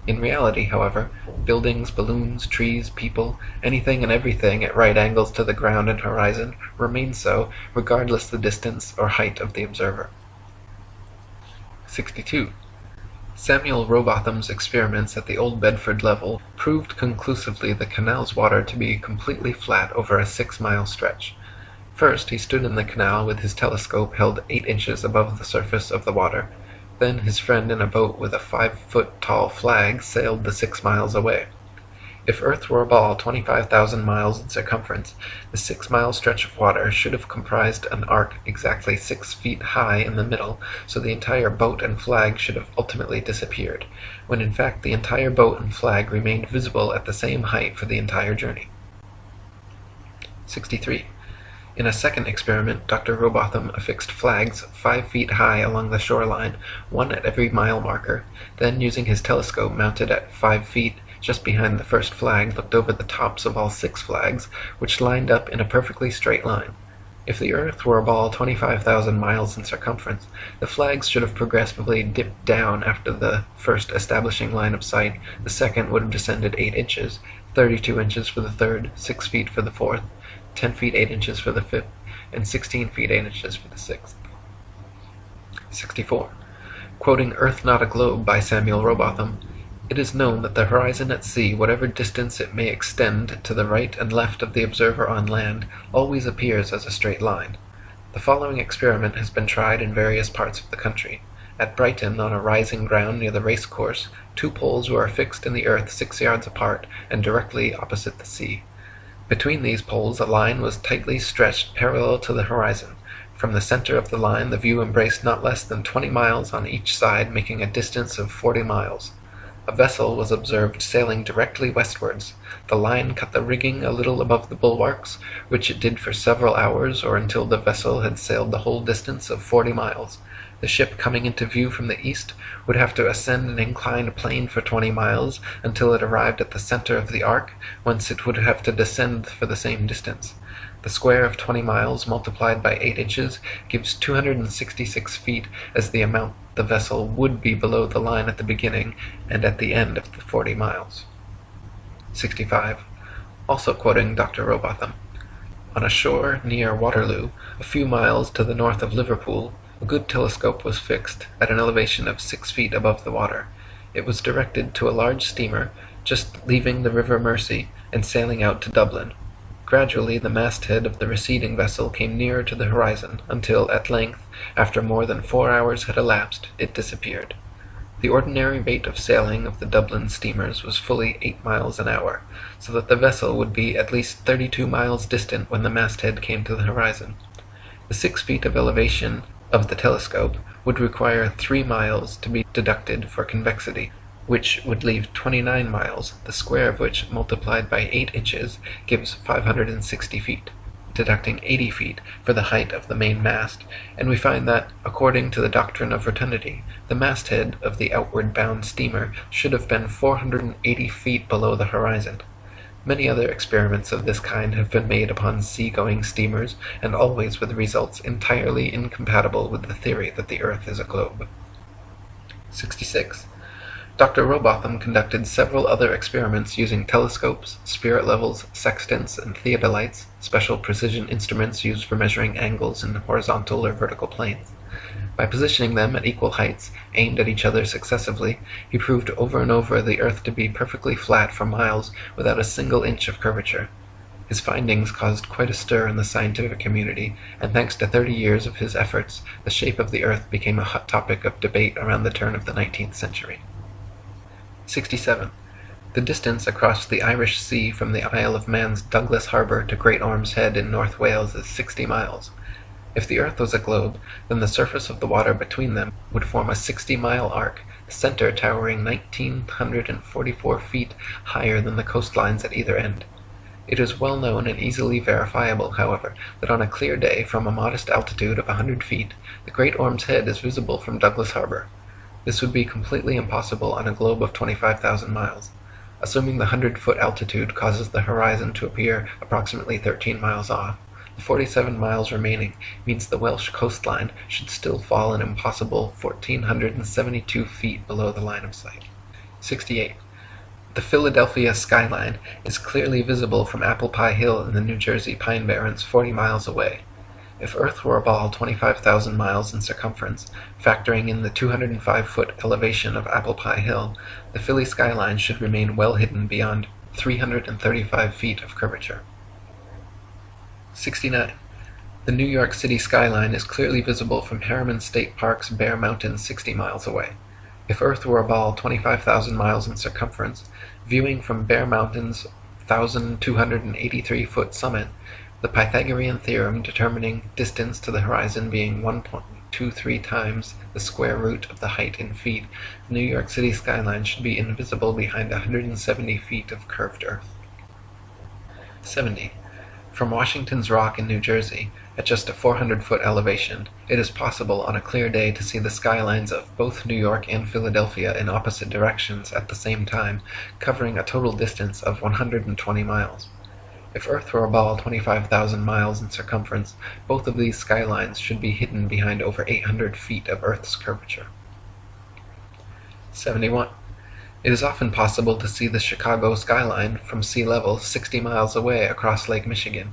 In reality, however, buildings, balloons, trees, people, anything and everything at right angles to the ground and horizon remain so, regardless the distance or height of the observer. 62. Samuel Rowbotham's experiments at the Old Bedford level proved conclusively the canal's water to be completely flat over a 6-mile stretch. First, he stood in the canal with his telescope held 8 inches above the surface of the water. Then his friend in a boat with a 5-foot-tall flag sailed the 6 miles away. If Earth were a ball 25,000 miles in circumference, the 6-mile stretch of water should have comprised an arc exactly 6 feet high in the middle, so the entire boat and flag should have ultimately disappeared, when in fact the entire boat and flag remained visible at the same height for the entire journey. 63. In a second experiment, Dr. Rowbotham affixed flags 5 feet high along the shoreline, one at every mile marker, then using his telescope mounted at 5 feet just behind the first flag, looked over the tops of all 6 flags, which lined up in a perfectly straight line. If the Earth were a ball 25,000 miles in circumference, the flags should have progressively dipped down after the first establishing line of sight, the second would have descended 8 inches, 32 inches for the third, 6 feet for the fourth, 10 feet 8 inches for the fifth, and 16 feet 8 inches for the sixth. 64. Quoting Earth Not a Globe by Samuel Rowbotham, "It is known that the horizon at sea, whatever distance it may extend to the right and left of the observer on land, always appears as a straight line. The following experiment has been tried in various parts of the country. At Brighton, on a rising ground near the race course, 2 poles were affixed in the earth 6 yards apart and directly opposite the sea. Between these poles a line was tightly stretched parallel to the horizon. From the center of the line the view embraced not less than 20 miles on each side, making a distance of 40 miles. A vessel was observed sailing directly westwards. The line cut the rigging a little above the bulwarks, which it did for several hours, or until the vessel had sailed the whole distance of 40 miles. The ship coming into view from the east would have to ascend an inclined plane for 20 miles until it arrived at the center of the arc, whence it would have to descend for the same distance. The square of 20 miles multiplied by 8 inches gives 266 feet as the amount the vessel would be below the line at the beginning and at the end of the 40 miles. 65. Also quoting Dr. Rowbotham, "On a shore near Waterloo, a few miles to the north of Liverpool, a good telescope was fixed at an elevation of 6 feet above the water. It was directed to a large steamer just leaving the River Mersey and sailing out to Dublin. Gradually the masthead of the receding vessel came nearer to the horizon, until at length, after more than 4 hours had elapsed, it disappeared. The ordinary rate of sailing of the Dublin steamers was fully 8 miles an hour, so that the vessel would be at least 32 miles distant when the masthead came to the horizon. The 6 feet of elevation of the telescope would require 3 miles to be deducted for convexity, which would leave 29 miles, the square of which multiplied by 8 inches gives 560 feet, deducting 80 feet for the height of the main mast, and we find that, according to the doctrine of rotundity, the masthead of the outward-bound steamer should have been 480 feet below the horizon. Many other experiments of this kind have been made upon sea-going steamers, and always with results entirely incompatible with the theory that the earth is a globe. 66. Dr. Rowbotham conducted several other experiments using telescopes, spirit levels, sextants, and theodolites, special precision instruments used for measuring angles in horizontal or vertical planes. By positioning them at equal heights, aimed at each other successively, he proved over and over the earth to be perfectly flat for miles without a single inch of curvature. His findings caused quite a stir in the scientific community, and thanks to 30 years of his efforts, the shape of the Earth became a hot topic of debate around the turn of the 19th century. 67. The distance across the Irish Sea from the Isle of Man's Douglas Harbour to Great Orme's Head in North Wales is 60 miles. If the Earth was a globe, then the surface of the water between them would form a 60-mile arc, the center towering 1,944 feet higher than the coastlines at either end. It is well known and easily verifiable, however, that on a clear day from a modest altitude of 100 feet, the Great Orme's Head is visible from Douglas Harbour. This would be completely impossible on a globe of 25,000 miles. Assuming the 100-foot altitude causes the horizon to appear approximately 13 miles off, the 47 miles remaining means the Welsh coastline should still fall an impossible 1,472 feet below the line of sight. 68. The Philadelphia skyline is clearly visible from Apple Pie Hill in the New Jersey Pine Barrens 40 miles away. If Earth were a ball 25,000 miles in circumference, factoring in the 205-foot elevation of Apple Pie Hill, the Philly skyline should remain well hidden beyond 335 feet of curvature. 69. The New York City skyline is clearly visible from Harriman State Park's Bear Mountain 60 miles away. If Earth were a ball 25,000 miles in circumference, viewing from Bear Mountain's 1,283-foot summit, the Pythagorean theorem determining distance to the horizon being 1.23 times the square root of the height in feet, the New York City skyline should be invisible behind 170 feet of curved Earth. 70. From Washington's Rock in New Jersey, at just a 400-foot elevation, it is possible on a clear day to see the skylines of both New York and Philadelphia in opposite directions at the same time, covering a total distance of 120 miles. If Earth were a ball 25,000 miles in circumference, both of these skylines should be hidden behind over 800 feet of Earth's curvature. 71. It is often possible to see the Chicago skyline from sea level 60 miles away across Lake Michigan.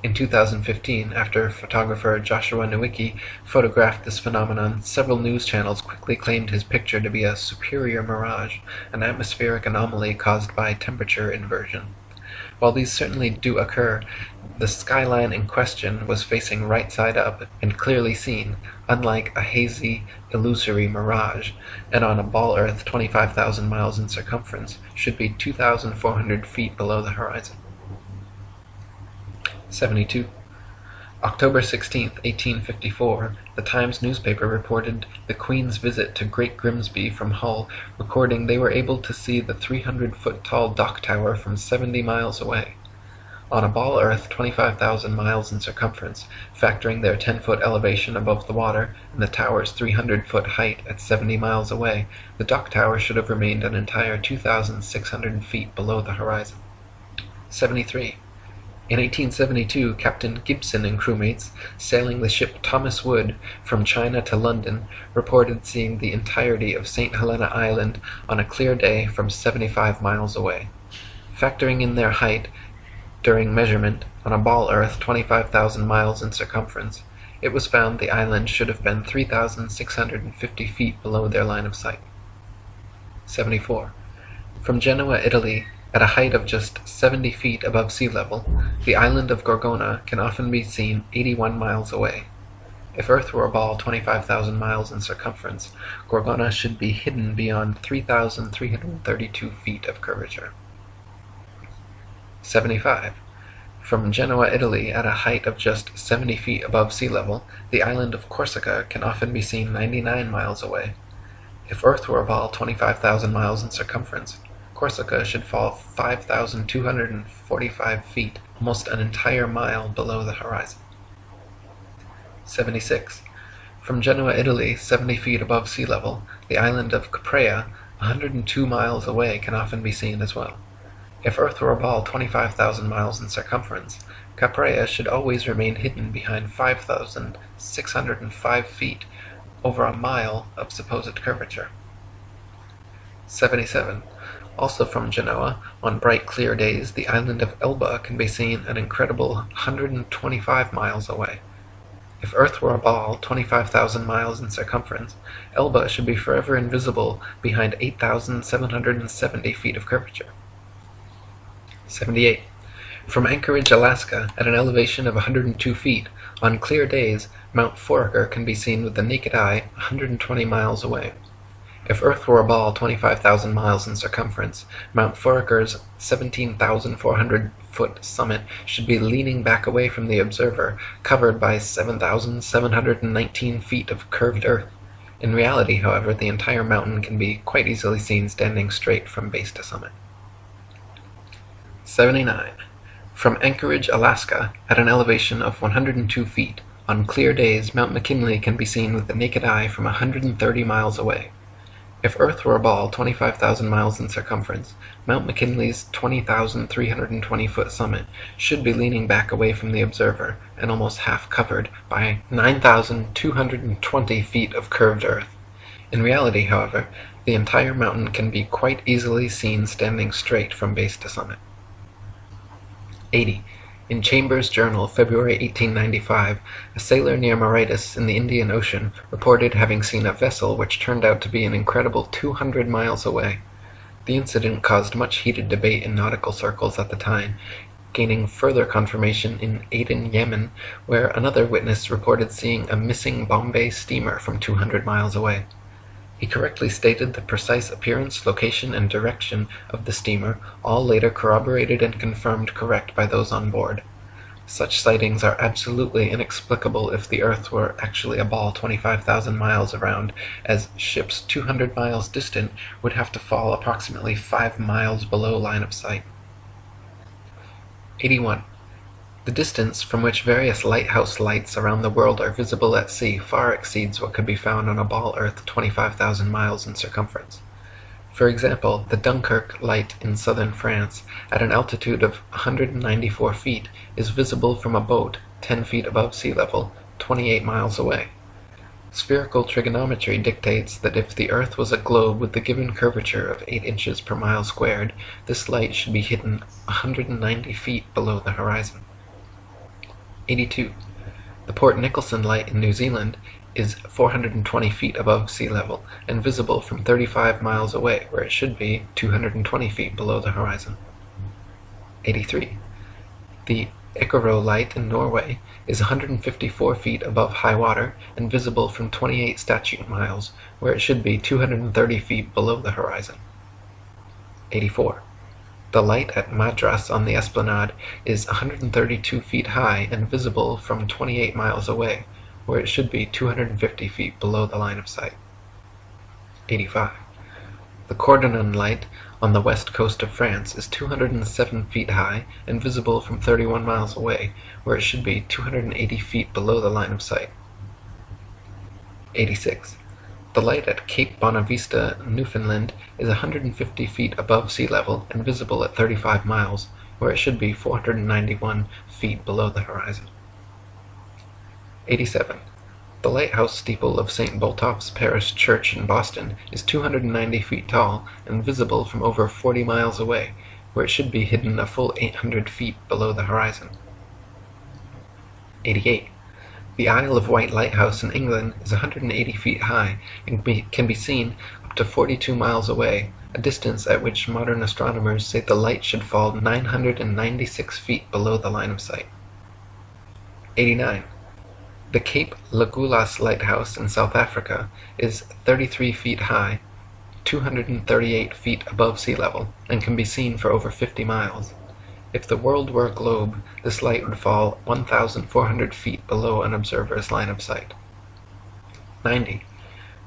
In 2015, after photographer Joshua Nowicki photographed this phenomenon, several news channels quickly claimed his picture to be a superior mirage, an atmospheric anomaly caused by temperature inversion. While these certainly do occur, the skyline in question was facing right side up and clearly seen, unlike a hazy, illusory mirage, and on a ball Earth 25,000 miles in circumference, should be 2,400 feet below the horizon. 72. October 16, 1854, the Times newspaper reported the Queen's visit to Great Grimsby from Hull, recording they were able to see the 300-foot-tall dock tower from 70 miles away. On a ball Earth 25,000 miles in circumference, factoring their 10-foot elevation above the water and the tower's 300-foot height at 70 miles away, the dock tower should have remained an entire 2,600 feet below the horizon. 73. In 1872, Captain Gibson and crewmates, sailing the ship Thomas Wood from China to London, reported seeing the entirety of St. Helena Island on a clear day from 75 miles away. Factoring in their height during measurement on a ball Earth 25,000 miles in circumference, it was found the island should have been 3,650 feet below their line of sight. 74. From Genoa, Italy, at a height of just 70 feet above sea level, the island of Gorgona can often be seen 81 miles away. If Earth were a ball 25,000 miles in circumference, Gorgona should be hidden beyond 3,332 feet of curvature. 75. From Genoa, Italy, at a height of just 70 feet above sea level, the island of Corsica can often be seen 99 miles away. If Earth were a ball 25,000 miles in circumference, Corsica should fall 5,245 feet, almost an entire mile below the horizon. 76. From Genoa, Italy, 70 feet above sea level, the island of Caprea, 102 miles away, can often be seen as well. If Earth were a ball 25,000 miles in circumference, Caprea should always remain hidden behind 5,605 feet, over a mile of supposed curvature. 77. Also from Genoa, on bright clear days, the island of Elba can be seen an incredible 125 miles away. If Earth were a ball 25,000 miles in circumference, Elba should be forever invisible behind 8,770 feet of curvature. 78. From Anchorage, Alaska, at an elevation of 102 feet, on clear days, Mount Foraker can be seen with the naked eye 120 miles away. If Earth were a ball 25,000 miles in circumference, Mount Foraker's 17,400-foot summit should be leaning back away from the observer, covered by 7,719 feet of curved earth. In reality, however, the entire mountain can be quite easily seen standing straight from base to summit. 79. From Anchorage, Alaska, at an elevation of 102 feet, on clear days Mount McKinley can be seen with the naked eye from 130 miles away. If Earth were a ball 25,000 miles in circumference, Mount McKinley's 20,320-foot summit should be leaning back away from the observer and almost half covered by 9,220 feet of curved earth. In reality, however, the entire mountain can be quite easily seen standing straight from base to summit. 80. In Chambers' Journal, February 1895, a sailor near Mauritius in the Indian Ocean reported having seen a vessel which turned out to be an incredible 200 miles away. The incident caused much heated debate in nautical circles at the time, gaining further confirmation in Aden, Yemen, where another witness reported seeing a missing Bombay steamer from 200 miles away. He correctly stated the precise appearance, location, and direction of the steamer, all later corroborated and confirmed correct by those on board. Such sightings are absolutely inexplicable if the Earth were actually a ball 25,000 miles around, as ships 200 miles distant would have to fall approximately 5 miles below line of sight. 81. The distance from which various lighthouse lights around the world are visible at sea far exceeds what could be found on a ball Earth 25,000 miles in circumference. For example, the Dunkirk light in southern France, at an altitude of 194 feet, is visible from a boat 10 feet above sea level, 28 miles away. Spherical trigonometry dictates that if the Earth was a globe with the given curvature of 8 inches per mile squared, this light should be hidden 190 feet below the horizon. 82. The Port Nicholson light in New Zealand is 420 feet above sea level and visible from 35 miles away, where it should be 220 feet below the horizon. 83. The Icaro light in Norway is 154 feet above high water and visible from 28 statute miles, where it should be 230 feet below the horizon. 84. The light at Madras on the Esplanade is 132 feet high and visible from 28 miles away, where it should be 250 feet below the line of sight. 85. The Cordonan light on the west coast of France is 207 feet high and visible from 31 miles away, where it should be 280 feet below the line of sight. 86. The light at Cape Bonavista, Newfoundland, is 150 feet above sea level and visible at 35 miles, where it should be 491 feet below the horizon. 87. The lighthouse steeple of St. Botolph's Parish Church in Boston is 290 feet tall and visible from over 40 miles away, where it should be hidden a full 800 feet below the horizon. 88. The Isle of Wight Lighthouse in England is 180 feet high and can be seen up to 42 miles away, a distance at which modern astronomers say the light should fall 996 feet below the line of sight. 89. The Cape Legolas Lighthouse in South Africa is 33 feet high, 238 feet above sea level, and can be seen for over 50 miles. If the world were a globe, this light would fall 1,400 feet below an observer's line of sight. 90.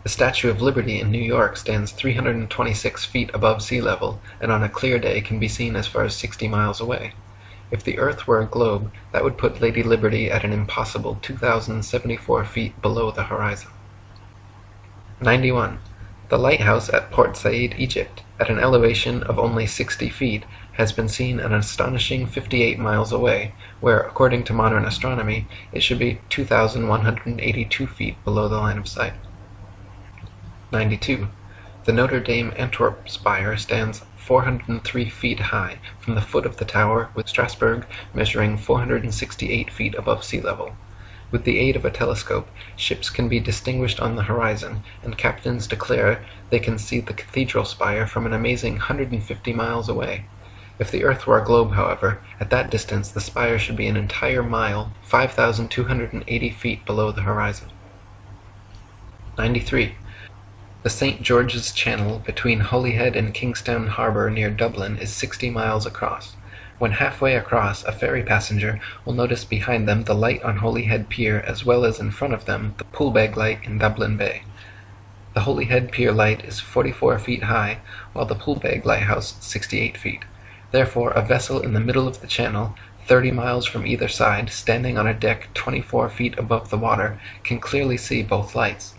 The Statue of Liberty in New York stands 326 feet above sea level, and on a clear day can be seen as far as 60 miles away. If the Earth were a globe, that would put Lady Liberty at an impossible 2,074 feet below the horizon. 91. The lighthouse at Port Said, Egypt, at an elevation of only 60 feet, has been seen an astonishing 58 miles away, where, according to modern astronomy, it should be 2,182 feet below the line of sight. 92. The Notre Dame Antwerp spire stands 403 feet high from the foot of the tower, with Strasbourg measuring 468 feet above sea level. With the aid of a telescope, ships can be distinguished on the horizon, and captains declare they can see the cathedral spire from an amazing 150 miles away. If the Earth were a globe, however, at that distance the spire should be an entire mile, 5,280 feet below the horizon. 93. The St. George's Channel between Holyhead and Kingstown Harbour near Dublin is 60 miles across. When halfway across, a ferry passenger will notice behind them the light on Holyhead Pier as well as in front of them the Poolbeg light in Dublin Bay. The Holyhead Pier light is 44 feet high, while the Poolbeg lighthouse 68 feet. Therefore, a vessel in the middle of the channel, 30 miles from either side, standing on a deck 24 feet above the water, can clearly see both lights.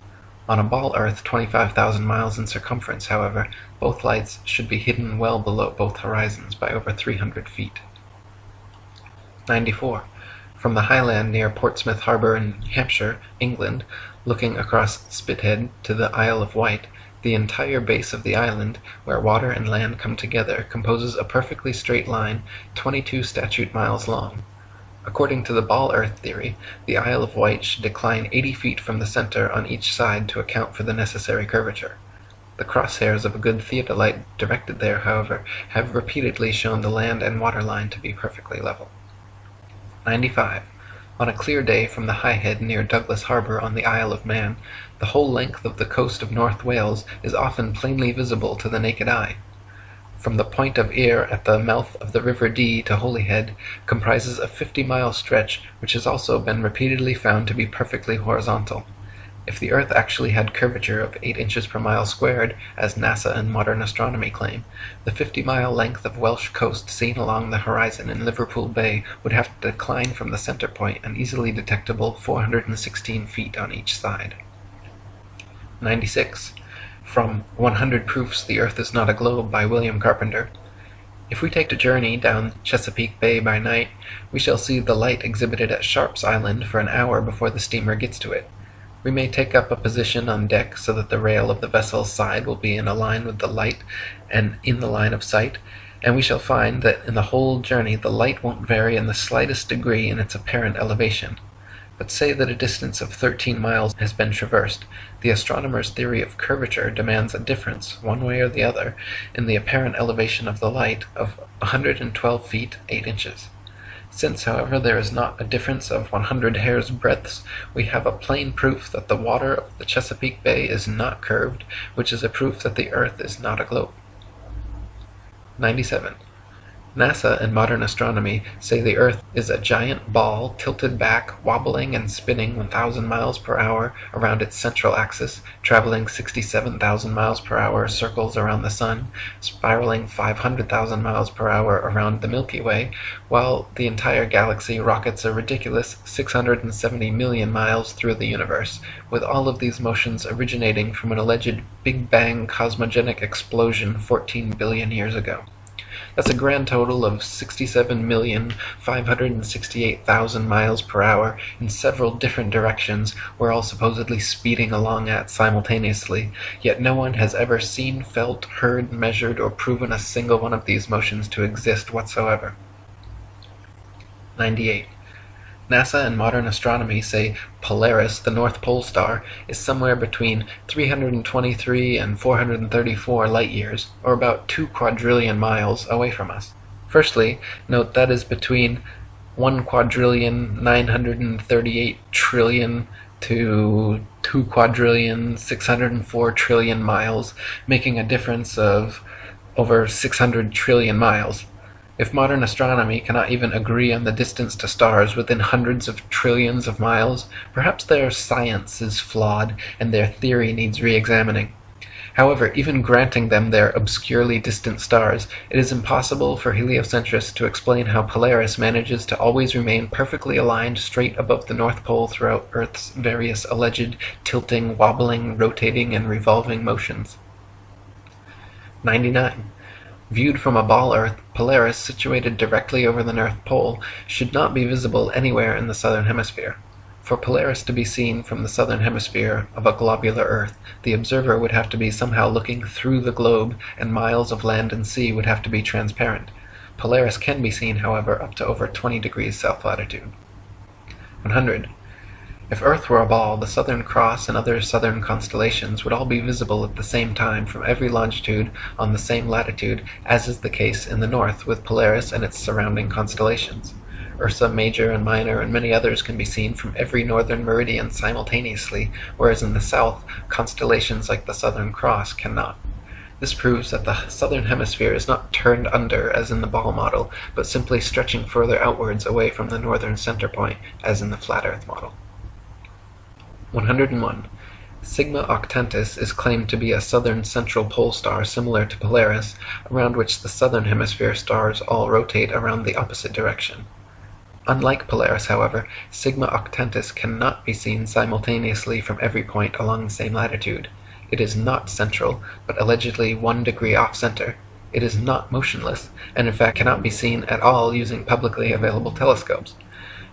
On a ball earth 25,000 miles in circumference, however, both lights should be hidden well below both horizons by over 300 feet. 94. From the highland near Portsmouth Harbour in Hampshire, England, looking across Spithead to the Isle of Wight, the entire base of the island, where water and land come together, composes a perfectly straight line 22 statute miles long. According to the ball earth theory, the Isle of Wight should decline 80 feet from the center on each side to account for the necessary curvature. The crosshairs of a good theodolite directed there, however, have repeatedly shown the land and water line to be perfectly level. 95. On a clear day from the High Head near Douglas Harbour on the Isle of Man, the whole length of the coast of North Wales is often plainly visible to the naked eye. From the Point of Ayr at the mouth of the River Dee to Holyhead comprises a 50-mile stretch which has also been repeatedly found to be perfectly horizontal. If the Earth actually had curvature of 8 inches per mile squared, as NASA and modern astronomy claim, the 50-mile length of Welsh coast seen along the horizon in Liverpool Bay would have to decline from the center point an easily detectable 416 feet on each side. 96. From 100 Proofs the Earth is Not a Globe by William Carpenter. If we take a journey down Chesapeake Bay by night, we shall see the light exhibited at Sharp's Island for an hour before the steamer gets to it. We may take up a position on deck so that the rail of the vessel's side will be in a line with the light and in the line of sight, and we shall find that in the whole journey the light won't vary in the slightest degree in its apparent elevation. But say that a distance of 13 miles has been traversed, the astronomer's theory of curvature demands a difference, one way or the other, in the apparent elevation of the light of 112 feet 8 inches. Since, however, there is not a difference of 100 hairs' breadths, we have a plain proof that the water of the Chesapeake Bay is not curved, which is a proof that the Earth is not a globe. 97. NASA and modern astronomy say the Earth is a giant ball tilted back, wobbling and spinning 1,000 miles per hour around its central axis, traveling 67,000 miles per hour circles around the Sun, spiraling 500,000 miles per hour around the Milky Way, while the entire galaxy rockets a ridiculous 670 million miles through the universe, with all of these motions originating from an alleged Big Bang cosmogenic explosion 14 billion years ago. That's a grand total of 67,568,000 miles per hour in several different directions we're all supposedly speeding along at simultaneously, yet no one has ever seen, felt, heard, measured, or proven a single one of these motions to exist whatsoever. 98. NASA and modern astronomy say Polaris, the North Pole star, is somewhere between 323 and 434 light-years, or about 2 quadrillion miles, away from us. Firstly, note that is between 1,938,000,000,000,000 to 2,604,000,000,000,000 miles, making a difference of over 600 trillion miles. If modern astronomy cannot even agree on the distance to stars within hundreds of trillions of miles, perhaps their science is flawed and their theory needs re-examining. However, even granting them their obscurely distant stars, it is impossible for heliocentrists to explain how Polaris manages to always remain perfectly aligned straight above the North Pole throughout Earth's various alleged tilting, wobbling, rotating, and revolving motions. 99. Viewed from a ball Earth, Polaris, situated directly over the North Pole, should not be visible anywhere in the southern hemisphere. For Polaris to be seen from the southern hemisphere of a globular Earth, the observer would have to be somehow looking through the globe, and miles of land and sea would have to be transparent. Polaris can be seen, however, up to over 20 degrees south latitude. 100. If Earth were a ball, the Southern Cross and other southern constellations would all be visible at the same time from every longitude on the same latitude, as is the case in the north with Polaris and its surrounding constellations. Ursa Major and Minor and many others can be seen from every northern meridian simultaneously, whereas in the south, constellations like the Southern Cross cannot. This proves that the southern hemisphere is not turned under as in the ball model, but simply stretching further outwards away from the northern center point as in the flat Earth model. 101. Sigma Octantis is claimed to be a southern central pole star similar to Polaris, around which the southern hemisphere stars all rotate around the opposite direction. Unlike Polaris, however, Sigma Octantis cannot be seen simultaneously from every point along the same latitude. It is not central, but allegedly 1 degree off-center. It is not motionless, and in fact cannot be seen at all using publicly available telescopes.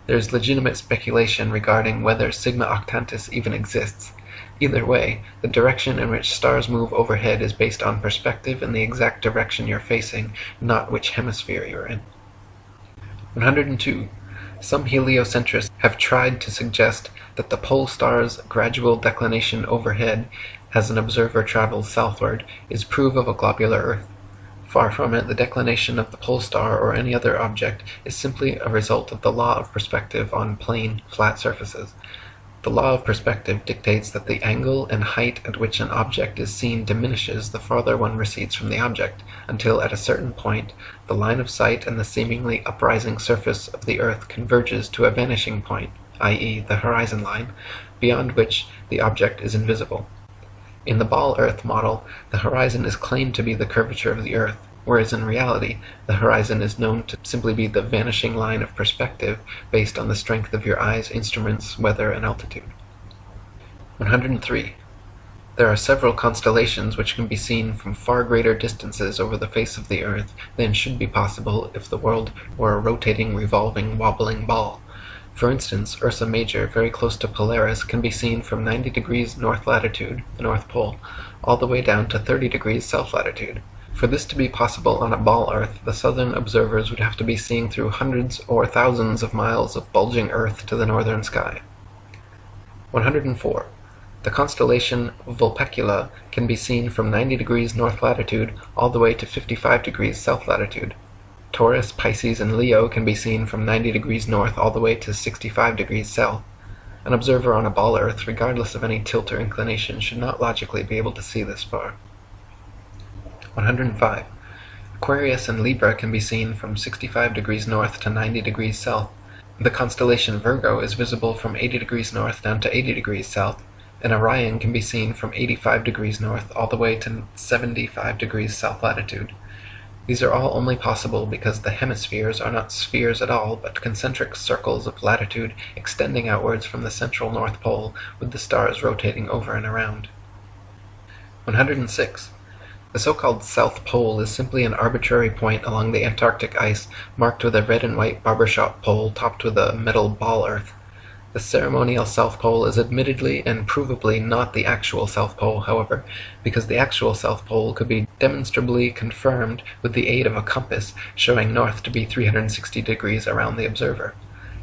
There is legitimate speculation regarding whether Sigma Octantis even exists. Either way, the direction in which stars move overhead is based on perspective and the exact direction you're facing, not which hemisphere you're in. 102. Some heliocentrists have tried to suggest that the pole star's gradual declination overhead, as an observer travels southward, is proof of a globular Earth. Far from it, the declination of the pole star or any other object is simply a result of the law of perspective on plane, flat surfaces. The law of perspective dictates that the angle and height at which an object is seen diminishes the farther one recedes from the object, until at a certain point the line of sight and the seemingly uprising surface of the Earth converges to a vanishing point, i.e. the horizon line, beyond which the object is invisible. In the ball Earth model, the horizon is claimed to be the curvature of the Earth, whereas in reality, the horizon is known to simply be the vanishing line of perspective based on the strength of your eye's instruments, weather, and altitude. 103. There are several constellations which can be seen from far greater distances over the face of the Earth than should be possible if the world were a rotating, revolving, wobbling ball. For instance, Ursa Major, very close to Polaris, can be seen from 90 degrees north latitude, the North Pole, all the way down to 30 degrees south latitude. For this to be possible on a ball Earth, the southern observers would have to be seeing through hundreds or thousands of miles of bulging Earth to the northern sky. 104. The constellation Vulpecula can be seen from 90 degrees north latitude all the way to 55 degrees south latitude. Taurus, Pisces, and Leo can be seen from 90 degrees north all the way to 65 degrees south. An observer on a ball Earth, regardless of any tilt or inclination, should not logically be able to see this far. 105. Aquarius and Libra can be seen from 65 degrees north to 90 degrees south. The constellation Virgo is visible from 80 degrees north down to 80 degrees south, and Orion can be seen from 85 degrees north all the way to 75 degrees south latitude. These are all only possible because the hemispheres are not spheres at all, but concentric circles of latitude extending outwards from the central North Pole, with the stars rotating over and around. 106. The so-called South Pole is simply an arbitrary point along the Antarctic ice, marked with a red and white barbershop pole topped with a metal ball Earth. The ceremonial South Pole is admittedly and provably not the actual South Pole, however, because the actual South Pole could be demonstrably confirmed with the aid of a compass showing north to be 360 degrees around the observer.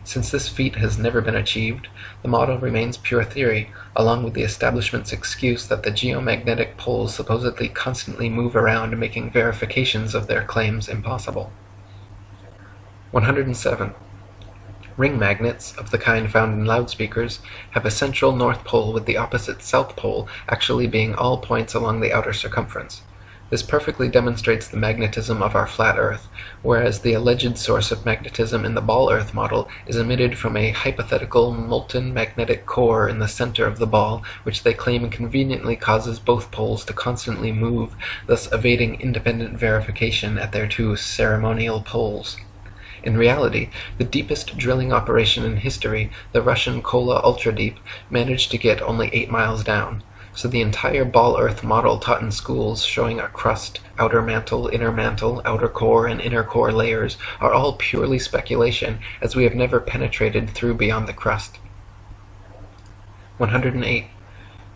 Since this feat has never been achieved, the model remains pure theory, along with the establishment's excuse that the geomagnetic poles supposedly constantly move around, making verifications of their claims impossible. 107. Ring magnets, of the kind found in loudspeakers, have a central North Pole with the opposite South Pole actually being all points along the outer circumference. This perfectly demonstrates the magnetism of our flat Earth, whereas the alleged source of magnetism in the ball Earth model is emitted from a hypothetical molten magnetic core in the center of the ball, which they claim conveniently causes both poles to constantly move, thus evading independent verification at their two ceremonial poles. In reality, the deepest drilling operation in history, the Russian Kola Ultradeep, managed to get only 8 miles down, so the entire ball Earth model taught in schools showing a crust, outer mantle, outer core, and inner core layers are all purely speculation, as we have never penetrated through beyond the crust. 108.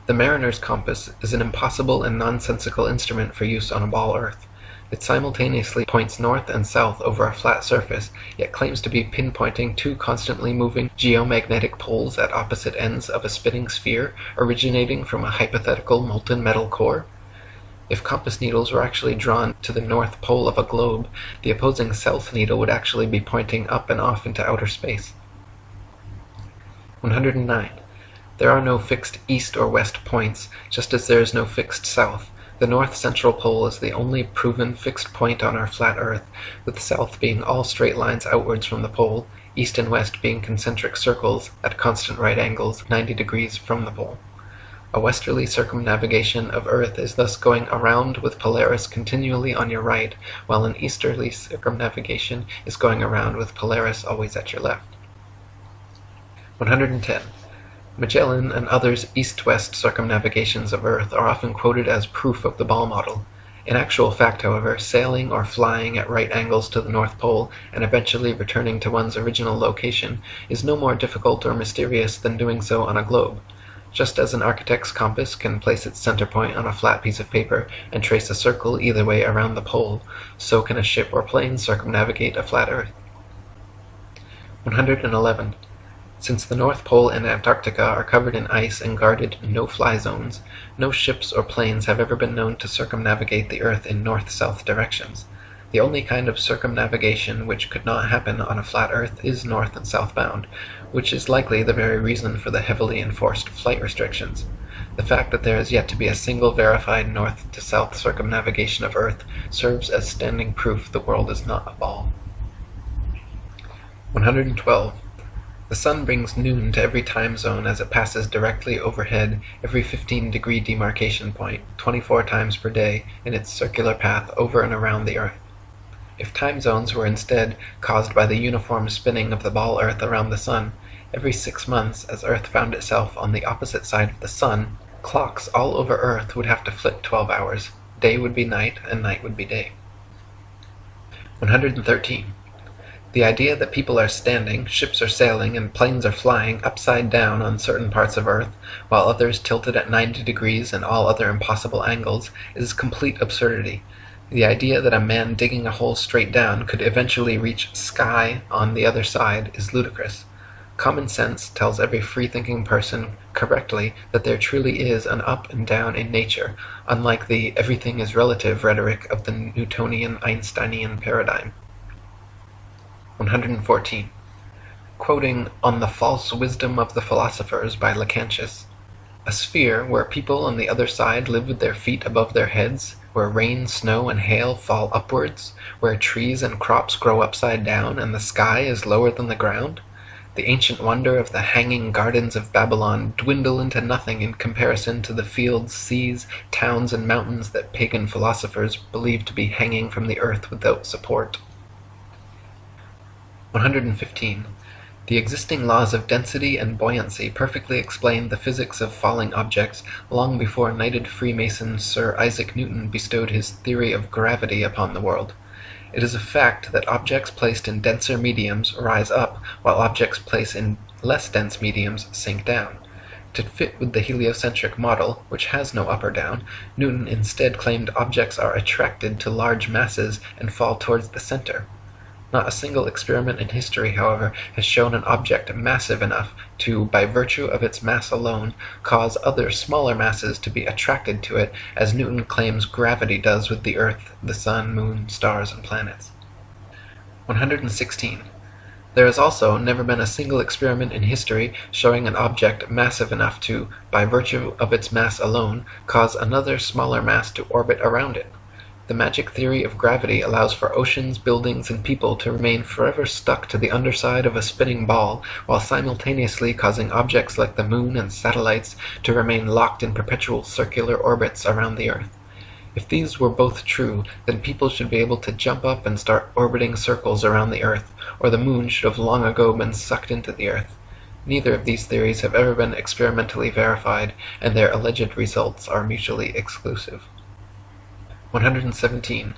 The mariner's compass is an impossible and nonsensical instrument for use on a ball Earth. It simultaneously points north and south over a flat surface, yet claims to be pinpointing two constantly moving geomagnetic poles at opposite ends of a spinning sphere originating from a hypothetical molten metal core. If compass needles were actually drawn to the north pole of a globe, the opposing south needle would actually be pointing up and off into outer space. 109. There are no fixed east or west points, just as there is no fixed south. The north central pole is the only proven fixed point on our flat Earth, with south being all straight lines outwards from the pole, east and west being concentric circles at constant right angles 90 degrees from the pole. A westerly circumnavigation of Earth is thus going around with Polaris continually on your right, while an easterly circumnavigation is going around with Polaris always at your left. 110. Magellan and others' east-west circumnavigations of Earth are often quoted as proof of the ball model. In actual fact, however, sailing or flying at right angles to the North Pole and eventually returning to one's original location is no more difficult or mysterious than doing so on a globe. Just as an architect's compass can place its center point on a flat piece of paper and trace a circle either way around the pole, so can a ship or plane circumnavigate a flat Earth. 111. Since the North Pole and Antarctica are covered in ice and guarded no-fly zones, no ships or planes have ever been known to circumnavigate the Earth in north-south directions. The only kind of circumnavigation which could not happen on a flat Earth is north and southbound, which is likely the very reason for the heavily enforced flight restrictions. The fact that there is yet to be a single verified north-to-south circumnavigation of Earth serves as standing proof the world is not a ball. 112. The sun brings noon to every time zone as it passes directly overhead every 15-degree demarcation point, 24 times per day, in its circular path over and around the Earth. If time zones were instead caused by the uniform spinning of the ball Earth around the sun, every 6 months, as Earth found itself on the opposite side of the sun, clocks all over Earth would have to flip 12 hours. Day would be night, and night would be day. 113. The idea that people are standing, ships are sailing, and planes are flying upside down on certain parts of Earth, while others tilted at 90 degrees and all other impossible angles, is complete absurdity. The idea that a man digging a hole straight down could eventually reach sky on the other side is ludicrous. Common sense tells every free-thinking person correctly that there truly is an up and down in nature, unlike the everything is relative rhetoric of the Newtonian Einsteinian paradigm. 114. Quoting On the False Wisdom of the Philosophers by Lactantius, a sphere where people on the other side live with their feet above their heads, where rain, snow, and hail fall upwards, where trees and crops grow upside down, and the sky is lower than the ground, the ancient wonder of the hanging gardens of Babylon dwindle into nothing in comparison to the fields, seas, towns, and mountains that pagan philosophers believe to be hanging from the earth without support. 115. The existing laws of density and buoyancy perfectly explained the physics of falling objects long before knighted Freemason Sir Isaac Newton bestowed his theory of gravity upon the world. It is a fact that objects placed in denser mediums rise up, while objects placed in less dense mediums sink down. To fit with the heliocentric model, which has no up or down, Newton instead claimed objects are attracted to large masses and fall towards the center. Not a single experiment in history, however, has shown an object massive enough to, by virtue of its mass alone, cause other smaller masses to be attracted to it, as Newton claims gravity does with the Earth, the Sun, Moon, stars, and planets. 116. There has also never been a single experiment in history showing an object massive enough to, by virtue of its mass alone, cause another smaller mass to orbit around it. The magic theory of gravity allows for oceans, buildings, and people to remain forever stuck to the underside of a spinning ball, while simultaneously causing objects like the moon and satellites to remain locked in perpetual circular orbits around the Earth. If these were both true, then people should be able to jump up and start orbiting circles around the Earth, or the moon should have long ago been sucked into the Earth. Neither of these theories have ever been experimentally verified, and their alleged results are mutually exclusive. 117.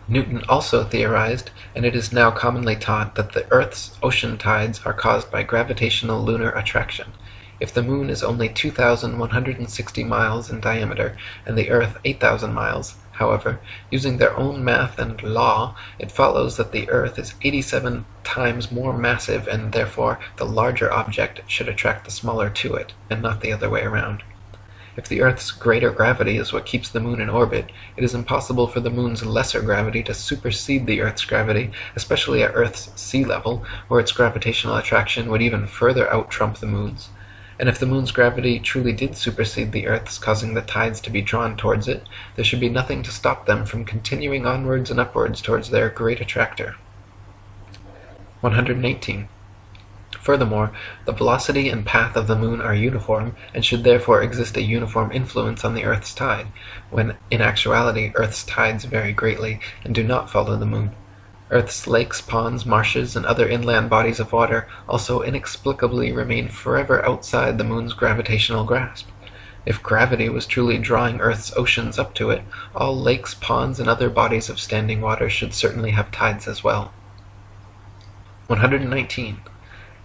Newton also theorized, and it is now commonly taught, that the Earth's ocean tides are caused by gravitational lunar attraction. If the moon is only 2,160 miles in diameter, and the Earth 8,000 miles, However, using their own math and law, it follows that the Earth is 87 times more massive and therefore the larger object should attract the smaller to it, and not the other way around. If the Earth's greater gravity is what keeps the Moon in orbit, it is impossible for the Moon's lesser gravity to supersede the Earth's gravity, especially at Earth's sea level, where its gravitational attraction would even further out-trump the Moon's. And if the Moon's gravity truly did supersede the Earth's, causing the tides to be drawn towards it, there should be nothing to stop them from continuing onwards and upwards towards their great attractor. 118. Furthermore, the velocity and path of the Moon are uniform, and should therefore exist a uniform influence on the Earth's tide, when in actuality Earth's tides vary greatly and do not follow the Moon. Earth's lakes, ponds, marshes, and other inland bodies of water also inexplicably remain forever outside the Moon's gravitational grasp. If gravity was truly drawing Earth's oceans up to it, all lakes, ponds, and other bodies of standing water should certainly have tides as well. 119.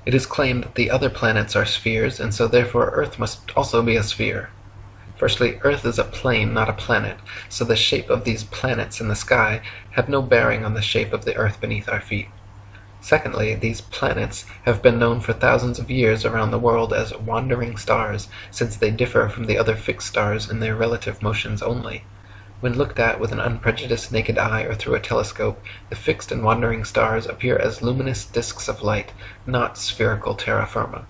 It is claimed that the other planets are spheres, and so therefore Earth must also be a sphere. Firstly, Earth is a plane, not a planet, so the shape of these planets in the sky have no bearing on the shape of the Earth beneath our feet. Secondly, these planets have been known for thousands of years around the world as wandering stars, since they differ from the other fixed stars in their relative motions only. When looked at with an unprejudiced naked eye or through a telescope, the fixed and wandering stars appear as luminous disks of light, not spherical terra firma.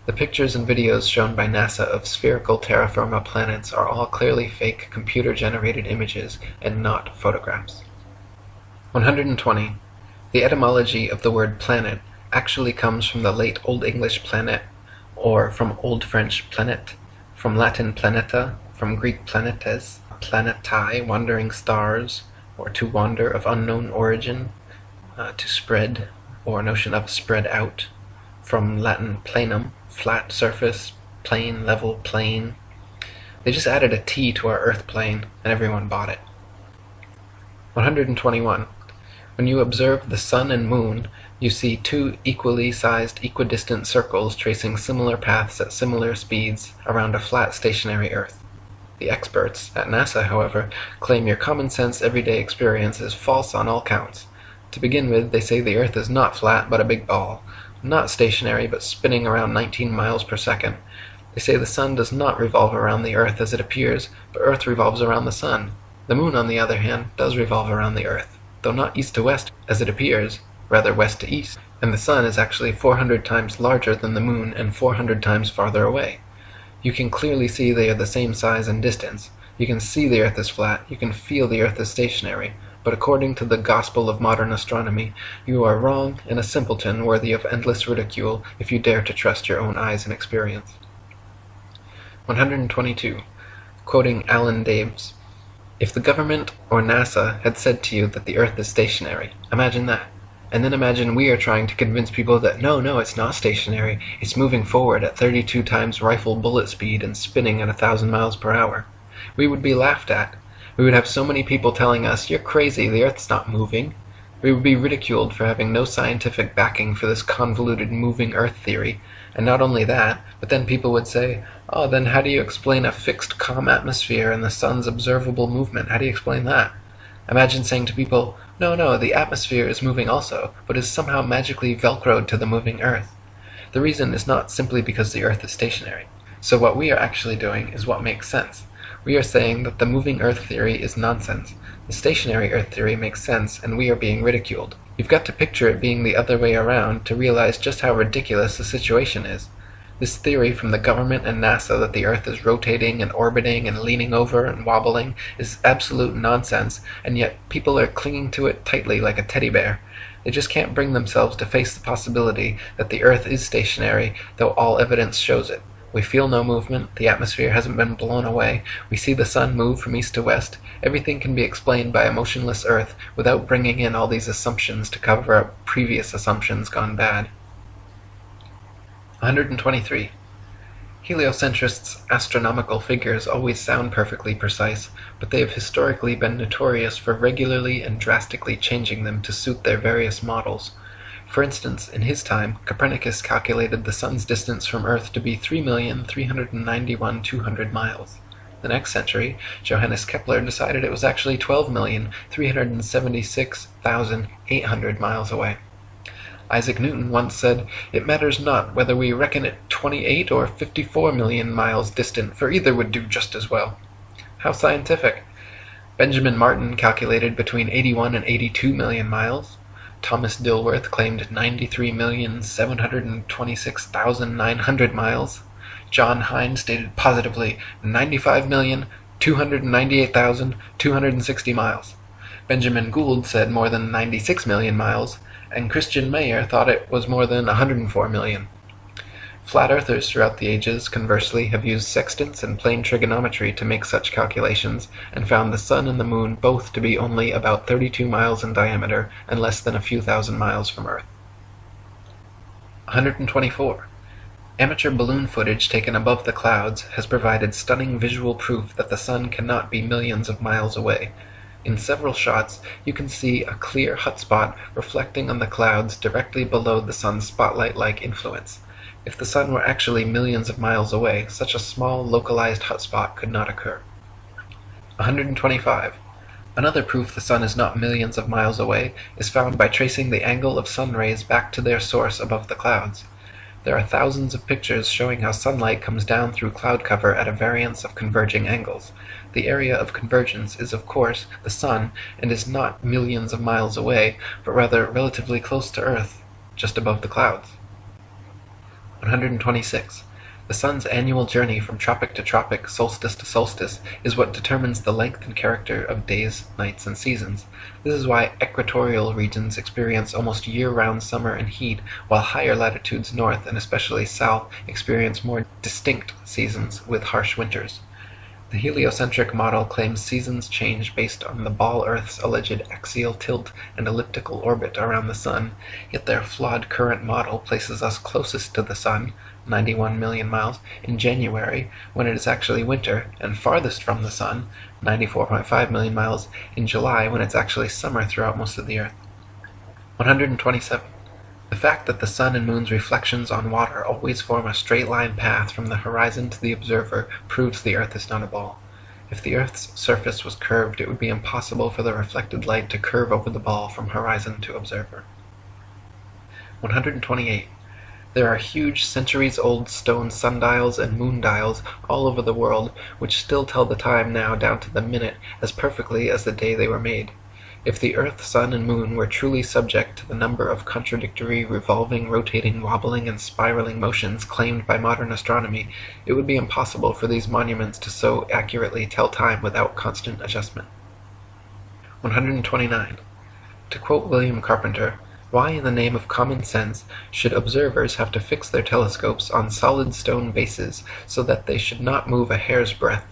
The pictures and videos shown by NASA of spherical terra firma planets are all clearly fake computer-generated images and not photographs. 120. The etymology of the word planet actually comes from the late Old English planet, or from Old French planet, from Latin planeta, from Greek planetes, planetae, wandering stars, or to wander of unknown origin, to spread, or notion of spread out, from Latin planum, flat surface, plane, level, plane. They just added a T to our Earth plane, and everyone bought it. 121. When you observe the Sun and Moon, you see two equally sized equidistant circles tracing similar paths at similar speeds around a flat stationary Earth. The experts at NASA, however, claim your common-sense everyday experience is false on all counts. To begin with, they say the Earth is not flat but a big ball, not stationary but spinning around 19 miles per second. They say the Sun does not revolve around the Earth as it appears, but Earth revolves around the Sun. The Moon, on the other hand, does revolve around the Earth, though not east to west as it appears, rather west to east, and the Sun is actually 400 times larger than the Moon and 400 times farther away. You can clearly see they are the same size and distance. You can see the Earth is flat, you can feel the Earth is stationary, but according to the gospel of modern astronomy, you are wrong and a simpleton worthy of endless ridicule if you dare to trust your own eyes and experience. 122. Quoting Alan Daves, "If the government or NASA had said to you that the Earth is stationary, imagine that. And then imagine we are trying to convince people that no, it's not stationary, it's moving forward at 32 times rifle bullet speed and spinning at 1,000 miles per hour. We would be laughed at. We would have so many people telling us, you're crazy, the Earth's not moving. We would be ridiculed for having no scientific backing for this convoluted moving Earth theory. And not only that, but then people would say, oh, then how do you explain a fixed calm atmosphere and the Sun's observable movement? How do you explain that? Imagine saying to people, no, the atmosphere is moving also, but is somehow magically velcroed to the moving Earth. The reason is not simply because the Earth is stationary. So what we are actually doing is what makes sense. We are saying that the moving Earth theory is nonsense. The stationary Earth theory makes sense, and we are being ridiculed. You've got to picture it being the other way around to realize just how ridiculous the situation is. This theory from the government and NASA that the Earth is rotating and orbiting and leaning over and wobbling is absolute nonsense, and yet people are clinging to it tightly like a teddy bear. They just can't bring themselves to face the possibility that the Earth is stationary, though all evidence shows it. We feel no movement, the atmosphere hasn't been blown away, we see the Sun move from east to west. Everything can be explained by a motionless Earth without bringing in all these assumptions to cover up previous assumptions gone bad. 123. Heliocentrists' astronomical figures always sound perfectly precise, but they have historically been notorious for regularly and drastically changing them to suit their various models. For instance, in his time, Copernicus calculated the Sun's distance from Earth to be 3,391,200 miles. The next century, Johannes Kepler decided it was actually 12,376,800 miles away. Isaac Newton once said, "It matters not whether we reckon it 28 or 54 million miles distant, for either would do just as well." How scientific! Benjamin Martin calculated between 81 and 82 million miles. Thomas Dilworth claimed 93,726,900 miles. John Hine stated positively 95,298,260 miles. Benjamin Gould said more than 96 million miles, and Christian Mayer thought it was more than 104 million. Flat earthers throughout the ages, conversely, have used sextants and plane trigonometry to make such calculations, and found the sun and the moon both to be only about 32 miles in diameter and less than a few thousand miles from Earth. 124. Amateur balloon footage taken above the clouds has provided stunning visual proof that the sun cannot be millions of miles away. In several shots, you can see a clear hot spot reflecting on the clouds directly below the sun's spotlight-like influence. If the sun were actually millions of miles away, such a small, localized hot spot could not occur. 125. Another proof the sun is not millions of miles away is found by tracing the angle of sun rays back to their source above the clouds. There are thousands of pictures showing how sunlight comes down through cloud cover at a variance of converging angles. The area of convergence is, of course, the sun, and is not millions of miles away, but rather relatively close to Earth, just above the clouds. 126. The sun's annual journey from tropic to tropic, solstice to solstice, is what determines the length and character of days, nights, and seasons. This is why equatorial regions experience almost year-round summer and heat, while higher latitudes north and especially south experience more distinct seasons with harsh winters. The heliocentric model claims seasons change based on the ball Earth's alleged axial tilt and elliptical orbit around the sun, yet their flawed current model places us closest to the sun, 91 million miles, in January, when it is actually winter, and farthest from the sun, 94.5 million miles, in July, when it's actually summer throughout most of the Earth. 127. The fact that the sun and moon's reflections on water always form a straight-line path from the horizon to the observer proves the Earth is not a ball. If the Earth's surface was curved, it would be impossible for the reflected light to curve over the ball from horizon to observer. 128. There are huge centuries-old stone sundials and moondials all over the world which still tell the time now down to the minute as perfectly as the day they were made. If the Earth, Sun, and Moon were truly subject to the number of contradictory, revolving, rotating, wobbling, and spiraling motions claimed by modern astronomy, it would be impossible for these monuments to so accurately tell time without constant adjustment. 129. To quote William Carpenter, "Why in the name of common sense should observers have to fix their telescopes on solid stone bases so that they should not move a hair's breadth,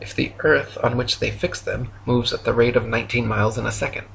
if the earth on which they fix them moves at the rate of 19 miles in a second?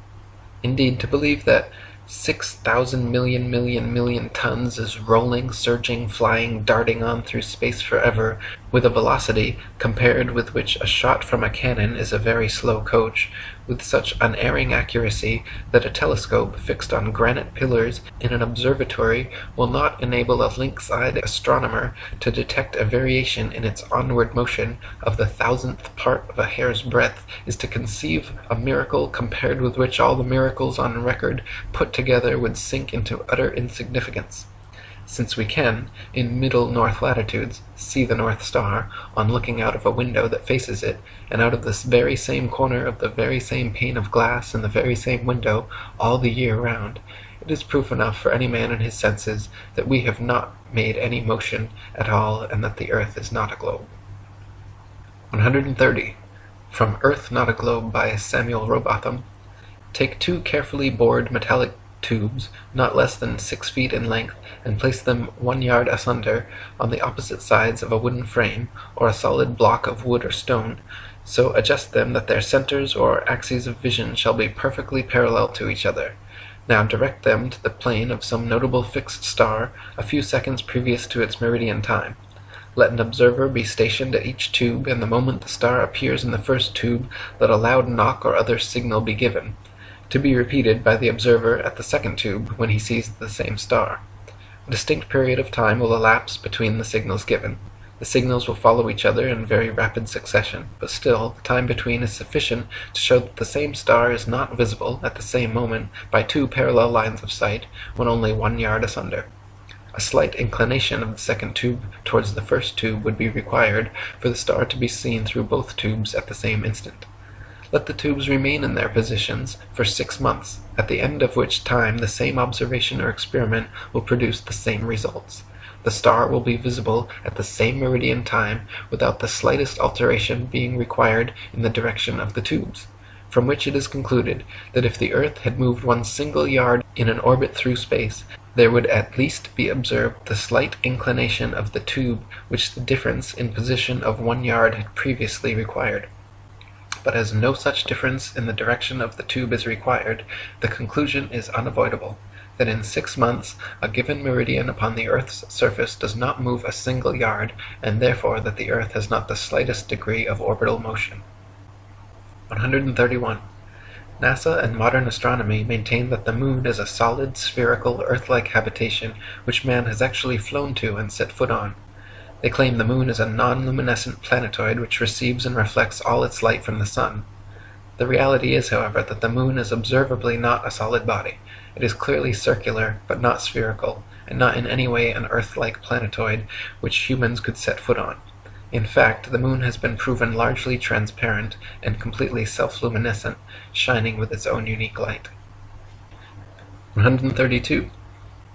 Indeed, to believe that 6,000 million tons is rolling, surging, flying, darting on through space forever, with a velocity compared with which a shot from a cannon is a very slow coach, with such unerring accuracy that a telescope fixed on granite pillars in an observatory will not enable a lynx-eyed astronomer to detect a variation in its onward motion of the thousandth part of a hair's breadth, is to conceive a miracle compared with which all the miracles on record put together would sink into utter insignificance. Since we can, in middle north latitudes, see the North Star, on looking out of a window that faces it, and out of this very same corner of the very same pane of glass in the very same window, all the year round, it is proof enough for any man in his senses that we have not made any motion at all, and that the earth is not a globe. 130. From Earth Not a Globe by Samuel Rowbotham. Take 2 carefully bored metallic tubes, not less than 6 feet in length, and place them 1 yard asunder on the opposite sides of a wooden frame, or a solid block of wood or stone, so adjust them that their centers or axes of vision shall be perfectly parallel to each other. Now direct them to the plane of some notable fixed star a few seconds previous to its meridian time. Let an observer be stationed at each tube, and the moment the star appears in the first tube, let a loud knock or other signal be given, to be repeated by the observer at the second tube when he sees the same star. A distinct period of time will elapse between the signals given. The signals will follow each other in very rapid succession, but still the time between is sufficient to show that the same star is not visible at the same moment by two parallel lines of sight when only 1 yard asunder. A slight inclination of the second tube towards the first tube would be required for the star to be seen through both tubes at the same instant. Let the tubes remain in their positions for 6 months, at the end of which time the same observation or experiment will produce the same results. The star will be visible at the same meridian time without the slightest alteration being required in the direction of the tubes, from which it is concluded that if the earth had moved 1 single yard in an orbit through space, there would at least be observed the slight inclination of the tube which the difference in position of 1 yard had previously required. But as no such difference in the direction of the tube is required, the conclusion is unavoidable, that in 6 months a given meridian upon the earth's surface does not move a single yard, and therefore that the earth has not the slightest degree of orbital motion. 131. NASA and modern astronomy maintain that the moon is a solid, spherical, Earth-like habitation which man has actually flown to and set foot on. They claim the moon is a non-luminescent planetoid which receives and reflects all its light from the sun. The reality is, however, that the moon is observably not a solid body. It is clearly circular, but not spherical, and not in any way an Earth-like planetoid which humans could set foot on. In fact, the moon has been proven largely transparent and completely self-luminescent, shining with its own unique light. 132.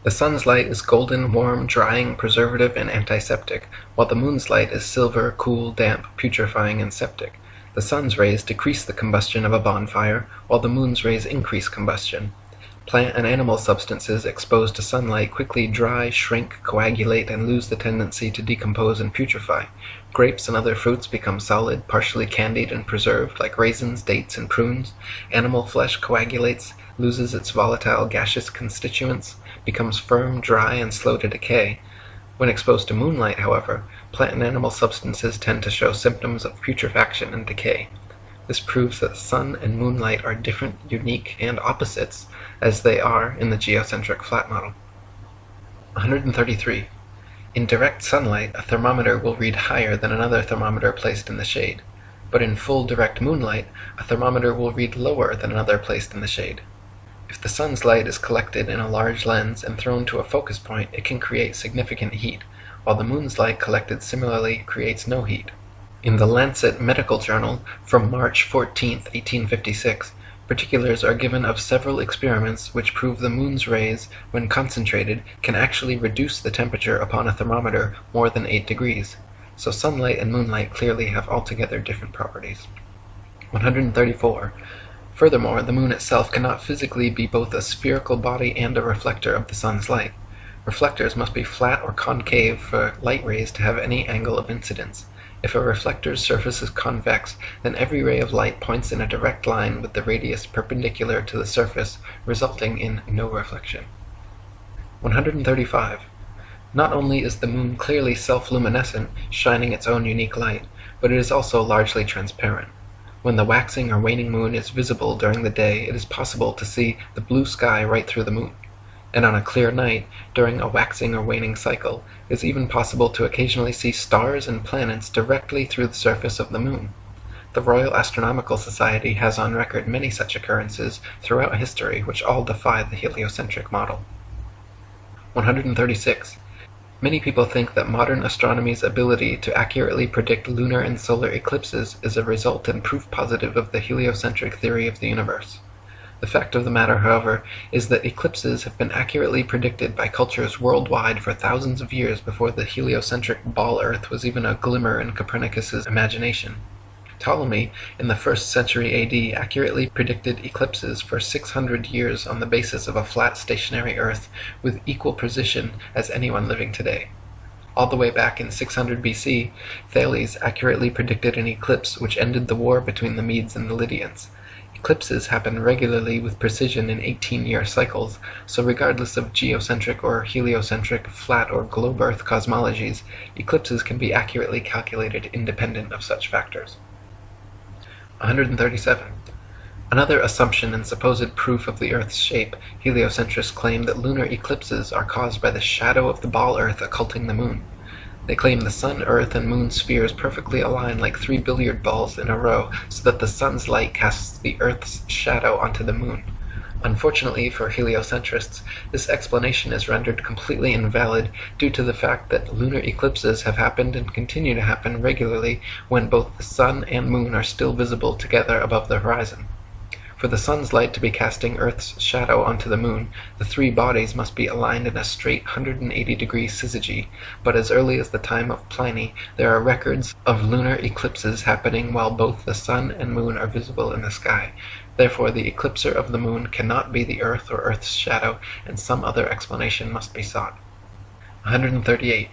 The sun's light is golden, warm, drying, preservative, and antiseptic, while the moon's light is silver, cool, damp, putrefying, and septic. The sun's rays decrease the combustion of a bonfire, while the moon's rays increase combustion. Plant and animal substances exposed to sunlight quickly dry, shrink, coagulate, and lose the tendency to decompose and putrefy. Grapes and other fruits become solid, partially candied and preserved, like raisins, dates, and prunes. Animal flesh coagulates, loses its volatile gaseous constituents, becomes firm, dry, and slow to decay. When exposed to moonlight, however, plant and animal substances tend to show symptoms of putrefaction and decay. This proves that sun and moonlight are different, unique, and opposites, as they are in the geocentric flat model. 133. In direct sunlight, a thermometer will read higher than another thermometer placed in the shade, but in full direct moonlight, a thermometer will read lower than another placed in the shade. If the sun's light is collected in a large lens and thrown to a focus point, it can create significant heat, while the moon's light collected similarly creates no heat. In the Lancet Medical Journal from March 14, 1856, particulars are given of several experiments which prove the moon's rays, when concentrated, can actually reduce the temperature upon a thermometer more than 8 degrees. So sunlight and moonlight clearly have altogether different properties. 134. Furthermore, the moon itself cannot physically be both a spherical body and a reflector of the sun's light. Reflectors must be flat or concave for light rays to have any angle of incidence. If a reflector's surface is convex, then every ray of light points in a direct line with the radius perpendicular to the surface, resulting in no reflection. 135. Not only is the moon clearly self-luminescent, shining its own unique light, but it is also largely transparent. When the waxing or waning moon is visible during the day, it is possible to see the blue sky right through the moon. And on a clear night, during a waxing or waning cycle, it is even possible to occasionally see stars and planets directly through the surface of the moon. The Royal Astronomical Society has on record many such occurrences throughout history which all defy the heliocentric model. 136. Many people think that modern astronomy's ability to accurately predict lunar and solar eclipses is a result and proof positive of the heliocentric theory of the universe. The fact of the matter, however, is that eclipses have been accurately predicted by cultures worldwide for thousands of years before the heliocentric ball Earth was even a glimmer in Copernicus's imagination. Ptolemy, in the 1st century AD, accurately predicted eclipses for 600 years on the basis of a flat stationary Earth with equal precision as anyone living today. All the way back in 600 BC, Thales accurately predicted an eclipse which ended the war between the Medes and the Lydians. Eclipses happen regularly with precision in 18-year cycles, so regardless of geocentric or heliocentric, flat or globe Earth cosmologies, eclipses can be accurately calculated independent of such factors. 137. Another assumption and supposed proof of the Earth's shape, heliocentrists claim that lunar eclipses are caused by the shadow of the ball Earth occulting the moon. They claim the Sun, Earth, and Moon spheres perfectly align like 3 billiard balls in a row, so that the Sun's light casts the Earth's shadow onto the Moon. Unfortunately for heliocentrists, this explanation is rendered completely invalid due to the fact that lunar eclipses have happened and continue to happen regularly when both the Sun and Moon are still visible together above the horizon. For the Sun's light to be casting Earth's shadow onto the Moon, the three bodies must be aligned in a straight 180-degree syzygy, but as early as the time of Pliny, there are records of lunar eclipses happening while both the Sun and Moon are visible in the sky. Therefore, the eclipser of the Moon cannot be the Earth or Earth's shadow, and some other explanation must be sought. 138.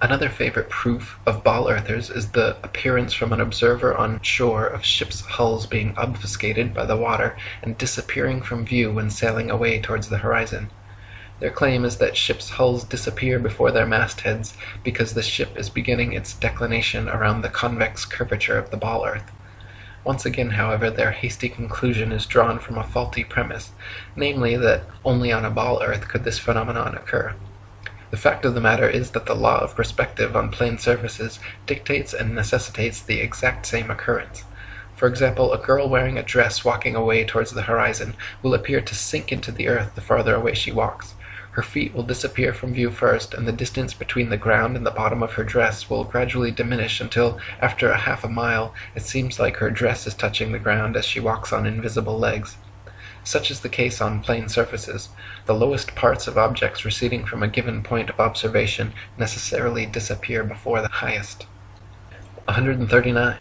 Another favorite proof of ball-earthers is the appearance from an observer on shore of ships' hulls being obfuscated by the water and disappearing from view when sailing away towards the horizon. Their claim is that ships' hulls disappear before their mastheads because the ship is beginning its declination around the convex curvature of the ball-earth. Once again, however, their hasty conclusion is drawn from a faulty premise, namely that only on a ball-earth could this phenomenon occur. The fact of the matter is that the law of perspective on plane surfaces dictates and necessitates the exact same occurrence. For example, a girl wearing a dress walking away towards the horizon will appear to sink into the earth the farther away she walks. Her feet will disappear from view first, and the distance between the ground and the bottom of her dress will gradually diminish until, after a half a mile, it seems like her dress is touching the ground as she walks on invisible legs. Such is the case on plane surfaces. The lowest parts of objects receding from a given point of observation necessarily disappear before the highest. 139.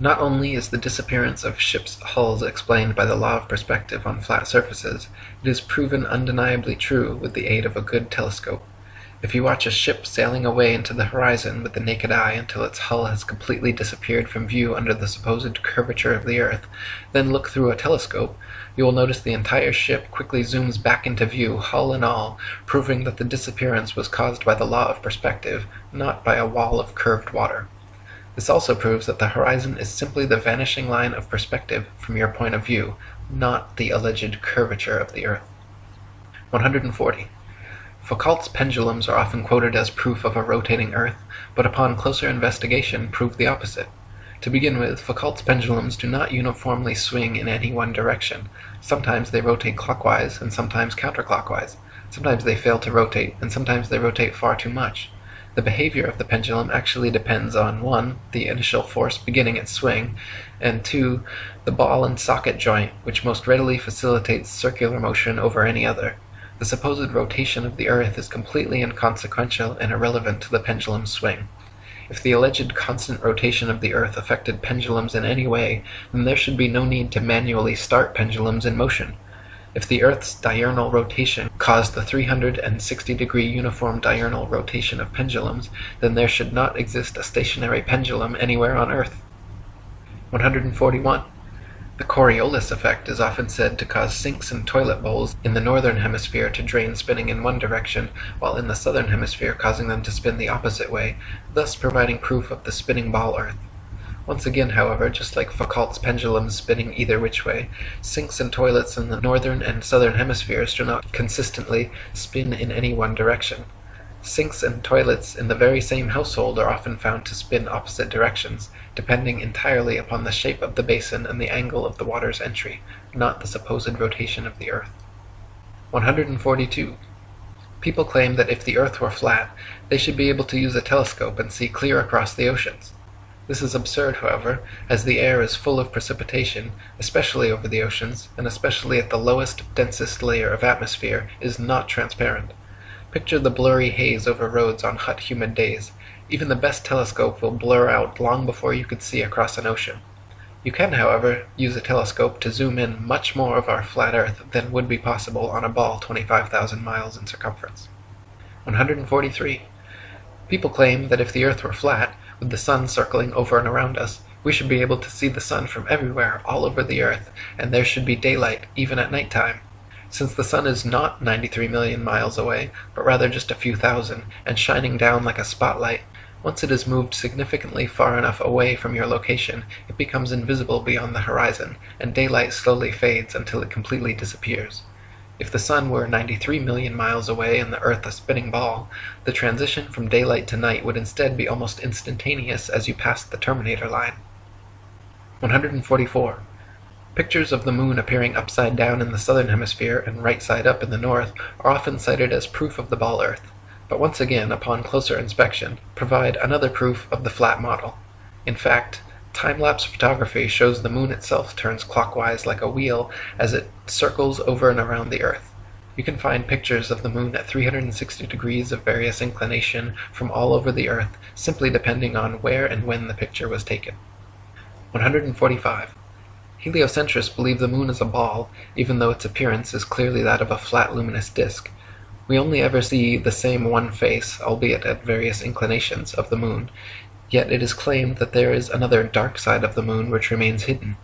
Not only is the disappearance of ships' hulls explained by the law of perspective on flat surfaces, it is proven undeniably true with the aid of a good telescope. If you watch a ship sailing away into the horizon with the naked eye until its hull has completely disappeared from view under the supposed curvature of the earth, then look through a telescope, you will notice the entire ship quickly zooms back into view, hull and all, proving that the disappearance was caused by the law of perspective, not by a wall of curved water. This also proves that the horizon is simply the vanishing line of perspective from your point of view, not the alleged curvature of the earth. 140. Foucault's pendulums are often quoted as proof of a rotating earth, but upon closer investigation prove the opposite. To begin with, Foucault's pendulums do not uniformly swing in any one direction. Sometimes they rotate clockwise and sometimes counterclockwise. Sometimes they fail to rotate, and sometimes they rotate far too much. The behavior of the pendulum actually depends on 1. The initial force beginning its swing, and 2. The ball and socket joint, which most readily facilitates circular motion over any other. The supposed rotation of the earth is completely inconsequential and irrelevant to the pendulum's swing. If the alleged constant rotation of the earth affected pendulums in any way, then there should be no need to manually start pendulums in motion. If the Earth's diurnal rotation caused the 360-degree uniform diurnal rotation of pendulums, then there should not exist a stationary pendulum anywhere on Earth. 141. The Coriolis effect is often said to cause sinks in toilet bowls in the northern hemisphere to drain spinning in one direction, while in the southern hemisphere causing them to spin the opposite way, thus providing proof of the spinning ball Earth. Once again, however, just like Foucault's pendulums spinning either which way, sinks and toilets in the northern and southern hemispheres do not consistently spin in any one direction. Sinks and toilets in the very same household are often found to spin opposite directions, depending entirely upon the shape of the basin and the angle of the water's entry, not the supposed rotation of the earth. 142. People claim that if the earth were flat, they should be able to use a telescope and see clear across the oceans. This is absurd, however, as the air is full of precipitation, especially over the oceans, and especially at the lowest, densest layer of atmosphere, is not transparent. Picture the blurry haze over roads on hot, humid days. Even the best telescope will blur out long before you could see across an ocean. You can, however, use a telescope to zoom in much more of our flat Earth than would be possible on a ball 25,000 miles in circumference. 143. People claim that if the Earth were flat, with the sun circling over and around us, we should be able to see the sun from everywhere, all over the earth, and there should be daylight, even at night time. Since the sun is not 93 million miles away, but rather just a few thousand, and shining down like a spotlight, once it is moved significantly far enough away from your location, it becomes invisible beyond the horizon, and daylight slowly fades until it completely disappears. If the sun were 93 million miles away and the Earth a spinning ball, the transition from daylight to night would instead be almost instantaneous as you passed the terminator line. 144. Pictures of the moon appearing upside down in the southern hemisphere and right side up in the north are often cited as proof of the ball Earth, but once again, upon closer inspection, provide another proof of the flat model. In fact, time-lapse photography shows the moon itself turns clockwise like a wheel as it circles over and around the Earth. You can find pictures of the moon at 360 degrees of various inclination from all over the Earth, simply depending on where and when the picture was taken. 145. Heliocentrists believe the moon is a ball, even though its appearance is clearly that of a flat luminous disk. We only ever see the same one face, albeit at various inclinations, of the moon, yet it is claimed that there is another dark side of the moon which remains hidden.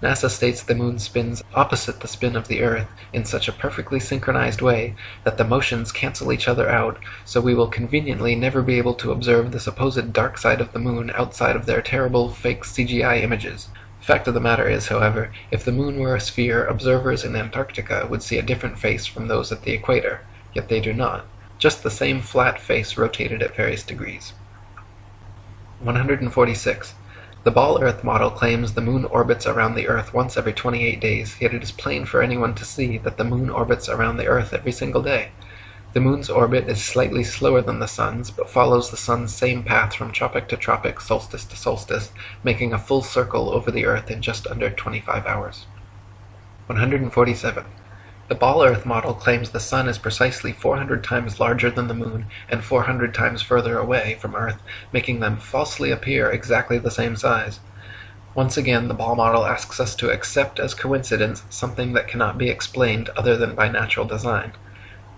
NASA states the moon spins opposite the spin of the Earth in such a perfectly synchronized way that the motions cancel each other out, so we will conveniently never be able to observe the supposed dark side of the moon outside of their terrible fake CGI images. Fact of the matter is, however, if the moon were a sphere, observers in Antarctica would see a different face from those at the equator, yet they do not. Just the same flat face rotated at various degrees. 146. The ball Earth model claims the moon orbits around the Earth once every 28 days, yet it is plain for anyone to see that the moon orbits around the Earth every single day. The moon's orbit is slightly slower than the sun's, but follows the sun's same path from tropic to tropic, solstice to solstice, making a full circle over the Earth in just under 25 hours. 147. The ball Earth model claims the sun is precisely 400 times larger than the moon and 400 times further away from Earth, making them falsely appear exactly the same size. Once again, the ball model asks us to accept as coincidence something that cannot be explained other than by natural design.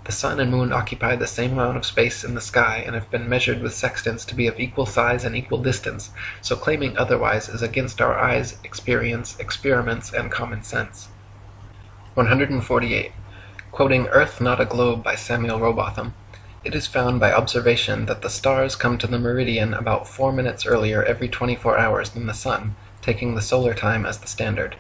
The sun and moon occupy the same amount of space in the sky and have been measured with sextants to be of equal size and equal distance, so claiming otherwise is against our eyes, experience, experiments, and common sense. 148. Quoting Earth Not a Globe by Samuel Rowbotham, it is found by observation that the stars come to the meridian about 4 minutes earlier every 24 hours than the sun, taking the solar time as the standard.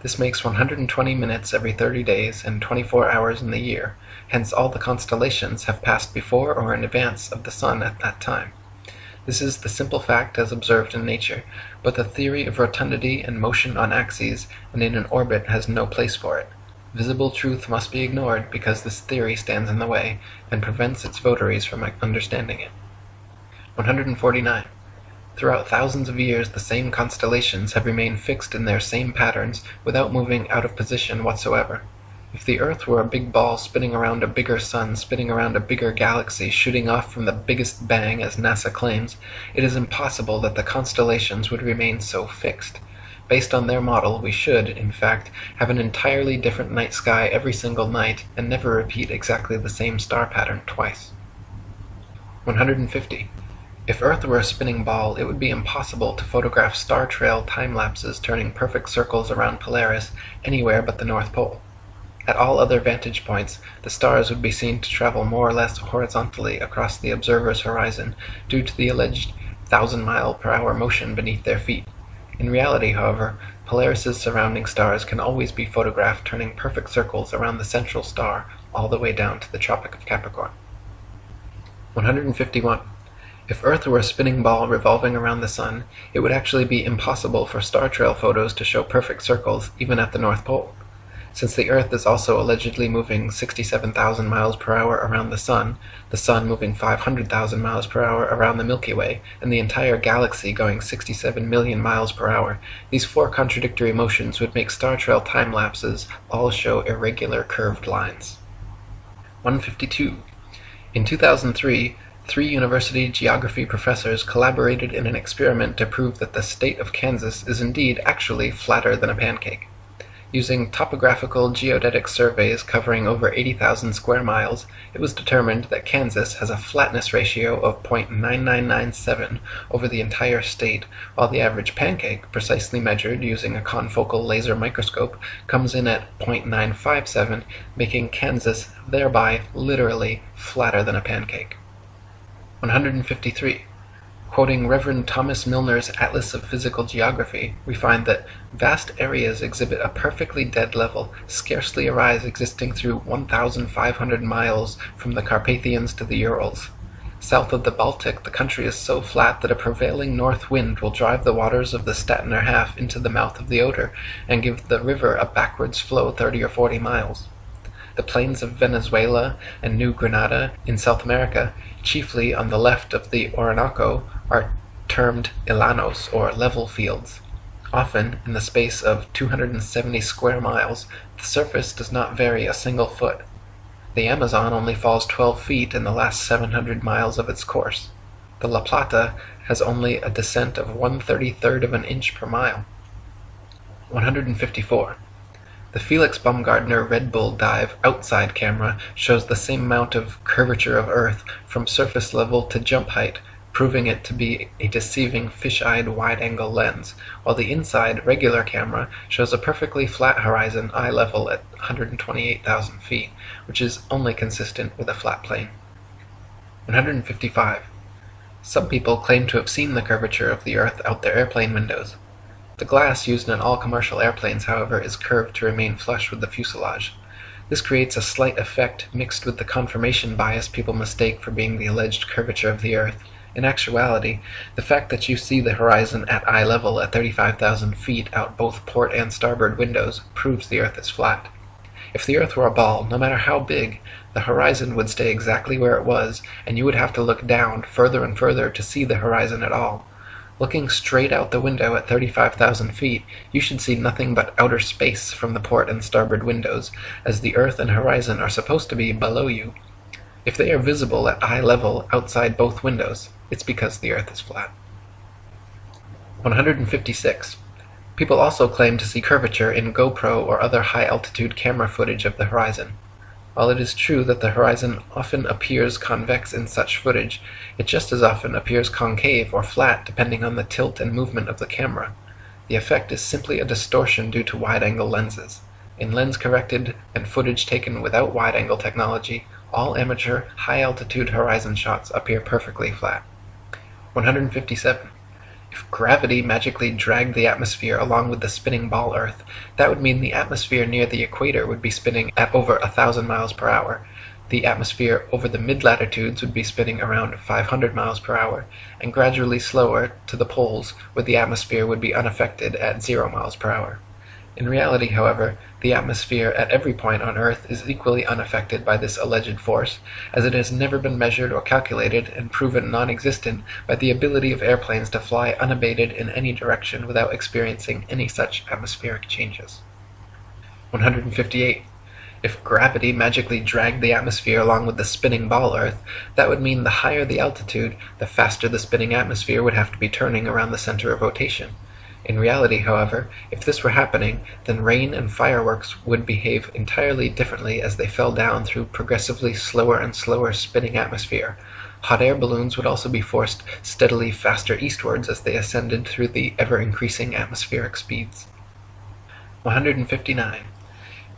This makes 120 minutes every 30 days and 24 hours in the year, hence all the constellations have passed before or in advance of the sun at that time. This is the simple fact as observed in nature, but the theory of rotundity and motion on axes and in an orbit has no place for it. Visible truth must be ignored because this theory stands in the way and prevents its votaries from understanding it. 149. Throughout thousands of years, the same constellations have remained fixed in their same patterns without moving out of position whatsoever. If the Earth were a big ball spinning around a bigger sun, spinning around a bigger galaxy, shooting off from the biggest bang, as NASA claims, it is impossible that the constellations would remain so fixed. Based on their model, we should, in fact, have an entirely different night sky every single night and never repeat exactly the same star pattern twice. 150. If Earth were a spinning ball, it would be impossible to photograph star trail time-lapses turning perfect circles around Polaris anywhere but the North Pole. At all other vantage points, the stars would be seen to travel more or less horizontally across the observer's horizon due to the alleged 1,000-mile-per-hour motion beneath their feet. In reality, however, Polaris's surrounding stars can always be photographed turning perfect circles around the central star all the way down to the Tropic of Capricorn. 151. If Earth were a spinning ball revolving around the sun, it would actually be impossible for star trail photos to show perfect circles even at the North Pole. Since the Earth is also allegedly moving 67,000 miles per hour around the sun moving 500,000 miles per hour around the Milky Way, and the entire galaxy going 67 million miles per hour, these four contradictory motions would make star trail time lapses all show irregular curved lines. 152. In 2003, 3 university geography professors collaborated in an experiment to prove that the state of Kansas is indeed actually flatter than a pancake. Using topographical geodetic surveys covering over 80,000 square miles, it was determined that Kansas has a flatness ratio of 0.9997 over the entire state, while the average pancake, precisely measured using a confocal laser microscope, comes in at 0.957, making Kansas thereby literally flatter than a pancake. 153. Quoting Reverend Thomas Milner's Atlas of Physical Geography, we find that vast areas exhibit a perfectly dead level, scarcely a rise existing through 1,500 miles from the Carpathians to the Urals. South of the Baltic, the country is so flat that a prevailing north wind will drive the waters of the Stettiner Haff into the mouth of the Oder, and give the river a backwards flow 30 or 40 miles. The plains of Venezuela and New Granada in South America, chiefly on the left of the Orinoco, are termed llanos, or level fields. Often, in the space of 270 square miles, the surface does not vary a single foot. The Amazon only falls 12 feet in the last 700 miles of its course. The La Plata has only a descent of 1/33 of an inch per mile. 154. The Felix Baumgartner Red Bull Dive outside camera shows the same amount of curvature of Earth from surface level to jump height, proving it to be a deceiving fish-eyed wide-angle lens, while the inside regular camera shows a perfectly flat horizon eye level at 128,000 feet, which is only consistent with a flat plane. 155. Some people claim to have seen the curvature of the Earth out their airplane windows. The glass used in all commercial airplanes, however, is curved to remain flush with the fuselage. This creates a slight effect mixed with the confirmation bias people mistake for being the alleged curvature of the Earth. In actuality, the fact that you see the horizon at eye level at 35,000 feet out both port and starboard windows proves the Earth is flat. If the Earth were a ball, no matter how big, the horizon would stay exactly where it was, and you would have to look down further and further to see the horizon at all. Looking straight out the window at 35,000 feet, you should see nothing but outer space from the port and starboard windows, as the Earth and horizon are supposed to be below you. If they are visible at eye level outside both windows, it's because the Earth is flat. 156. People also claim to see curvature in GoPro or other high-altitude camera footage of the horizon. While it is true that the horizon often appears convex in such footage, it just as often appears concave or flat depending on the tilt and movement of the camera. The effect is simply a distortion due to wide-angle lenses. In lens-corrected and footage taken without wide-angle technology, all amateur, high-altitude horizon shots appear perfectly flat. 157. If gravity magically dragged the atmosphere along with the spinning ball Earth, that would mean the atmosphere near the equator would be spinning at over 1,000 miles per hour. The atmosphere over the mid-latitudes would be spinning around 500 miles per hour, and gradually slower to the poles, where the atmosphere would be unaffected at 0 miles per hour. In reality, however, the atmosphere at every point on Earth is equally unaffected by this alleged force, as it has never been measured or calculated and proven non-existent by the ability of airplanes to fly unabated in any direction without experiencing any such atmospheric changes. 158. If gravity magically dragged the atmosphere along with the spinning ball Earth, that would mean the higher the altitude, the faster the spinning atmosphere would have to be turning around the center of rotation. In reality, however, if this were happening, then rain and fireworks would behave entirely differently as they fell down through progressively slower and slower spinning atmosphere. Hot air balloons would also be forced steadily faster eastwards as they ascended through the ever-increasing atmospheric speeds. 159.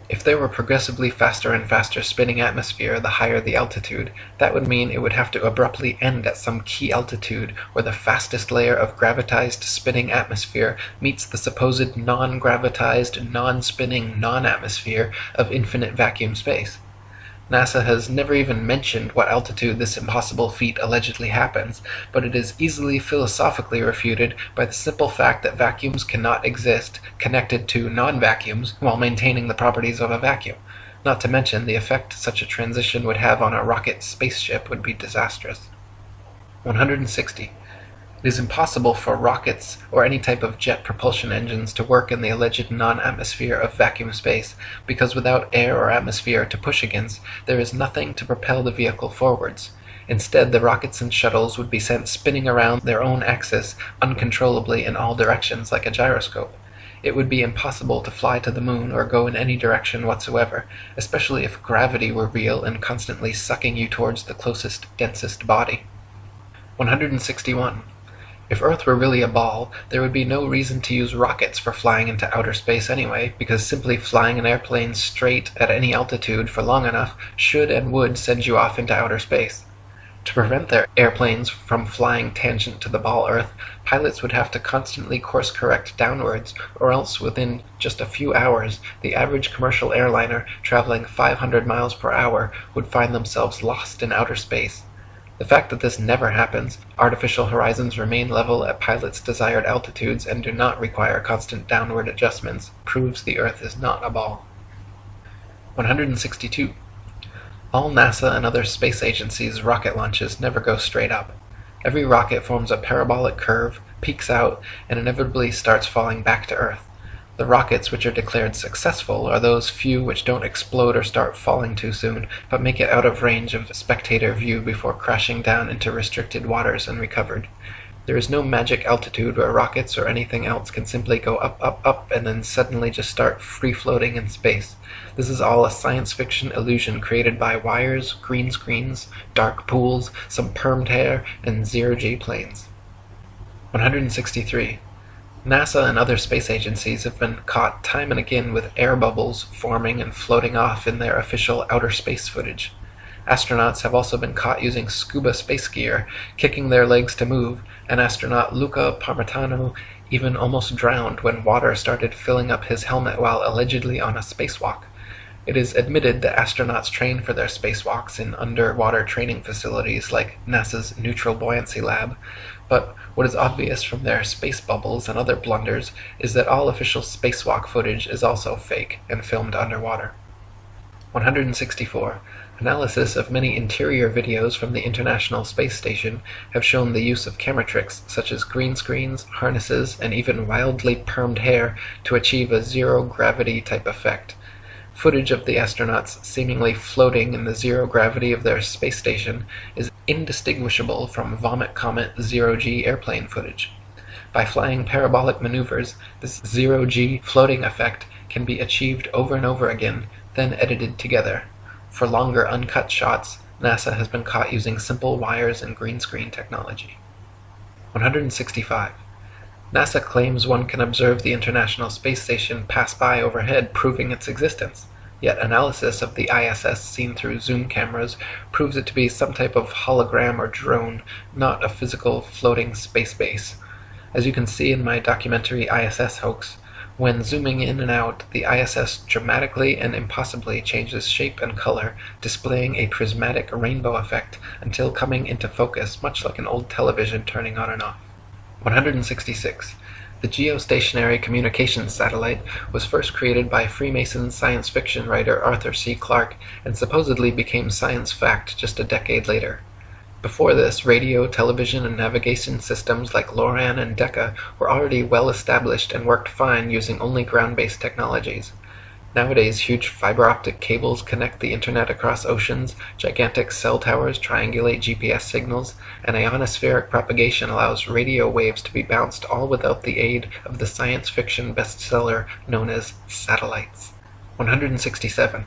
If there were progressively faster and faster spinning atmosphere the higher the altitude, that would mean it would have to abruptly end at some key altitude where the fastest layer of gravitized spinning atmosphere meets the supposed non-gravitized, non-spinning, non-atmosphere of infinite vacuum space. NASA has never even mentioned what altitude this impossible feat allegedly happens, but it is easily philosophically refuted by the simple fact that vacuums cannot exist connected to non-vacuums while maintaining the properties of a vacuum. Not to mention the effect such a transition would have on a rocket spaceship would be disastrous. 160. It is impossible for rockets or any type of jet propulsion engines to work in the alleged non-atmosphere of vacuum space, because without air or atmosphere to push against, there is nothing to propel the vehicle forwards. Instead, the rockets and shuttles would be sent spinning around their own axis uncontrollably in all directions like a gyroscope. It would be impossible to fly to the moon or go in any direction whatsoever, especially if gravity were real and constantly sucking you towards the closest, densest body. 161. If Earth were really a ball, there would be no reason to use rockets for flying into outer space anyway, because simply flying an airplane straight at any altitude for long enough should and would send you off into outer space. To prevent their airplanes from flying tangent to the ball Earth, pilots would have to constantly course correct downwards, or else within just a few hours, the average commercial airliner traveling 500 miles per hour would find themselves lost in outer space. The fact that this never happens, artificial horizons remain level at pilots' desired altitudes and do not require constant downward adjustments, proves the Earth is not a ball. 162. All NASA and other space agencies' rocket launches never go straight up. Every rocket forms a parabolic curve, peaks out, and inevitably starts falling back to Earth. The rockets which are declared successful are those few which don't explode or start falling too soon, but make it out of range of spectator view before crashing down into restricted waters and recovered. There is no magic altitude where rockets or anything else can simply go up, up, up, and then suddenly just start free-floating in space. This is all a science fiction illusion created by wires, green screens, dark pools, some permed hair, and zero-G planes. 163. NASA and other space agencies have been caught time and again with air bubbles forming and floating off in their official outer space footage. Astronauts have also been caught using scuba space gear, kicking their legs to move, and astronaut Luca Parmitano even almost drowned when water started filling up his helmet while allegedly on a spacewalk. It is admitted that astronauts train for their spacewalks in underwater training facilities like NASA's Neutral Buoyancy Lab, but what is obvious from their space bubbles and other blunders is that all official spacewalk footage is also fake and filmed underwater. 164. Analysis of many interior videos from the International Space Station have shown the use of camera tricks such as green screens, harnesses, and even wildly permed hair to achieve a zero-gravity type effect. Footage of the astronauts seemingly floating in the zero gravity of their space station is indistinguishable from Vomit Comet zero-G airplane footage. By flying parabolic maneuvers, this zero-G floating effect can be achieved over and over again, then edited together. For longer uncut shots, NASA has been caught using simple wires and green screen technology. 165. NASA claims one can observe the International Space Station pass by overhead, proving its existence. Yet analysis of the ISS seen through zoom cameras proves it to be some type of hologram or drone, not a physical floating space base. As you can see in my documentary ISS Hoax, when zooming in and out, the ISS dramatically and impossibly changes shape and color, displaying a prismatic rainbow effect until coming into focus, much like an old television turning on and off. 166. The geostationary communications satellite was first created by Freemason science fiction writer Arthur C. Clarke and supposedly became science fact just a decade later. Before this, radio, television, and navigation systems like LORAN and Decca were already well established and worked fine using only ground-based technologies. Nowadays, huge fiber-optic cables connect the internet across oceans, gigantic cell towers triangulate GPS signals, and ionospheric propagation allows radio waves to be bounced all without the aid of the science fiction bestseller known as satellites. 167.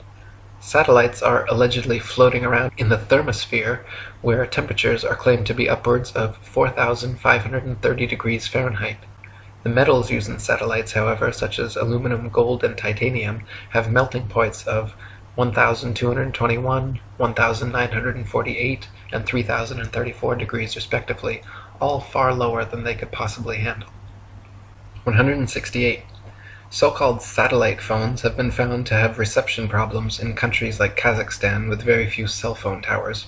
Satellites are allegedly floating around in the thermosphere, where temperatures are claimed to be upwards of 4,530 degrees Fahrenheit. The metals used in satellites, however, such as aluminum, gold, and titanium, have melting points of 1,221, 1,948, and 3,034 degrees respectively, all far lower than they could possibly handle. 168. So-called satellite phones have been found to have reception problems in countries like Kazakhstan with very few cell phone towers.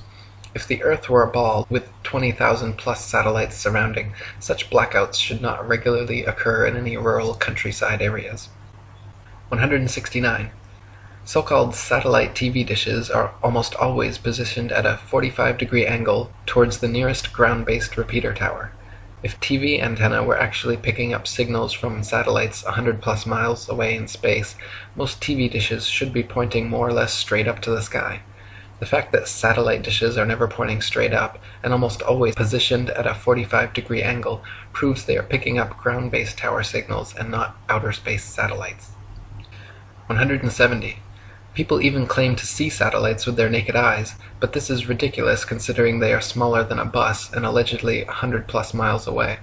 If the Earth were a ball with 20,000 plus satellites surrounding, such blackouts should not regularly occur in any rural countryside areas. 169. So-called satellite TV dishes are almost always positioned at a 45-degree angle towards the nearest ground-based repeater tower. If TV antenna were actually picking up signals from satellites 100 plus miles away in space, most TV dishes should be pointing more or less straight up to the sky. The fact that satellite dishes are never pointing straight up, and almost always positioned at a 45-degree angle, proves they are picking up ground-based tower signals and not outer space satellites. 170. People even claim to see satellites with their naked eyes, but this is ridiculous considering they are smaller than a bus and allegedly 100 plus miles away.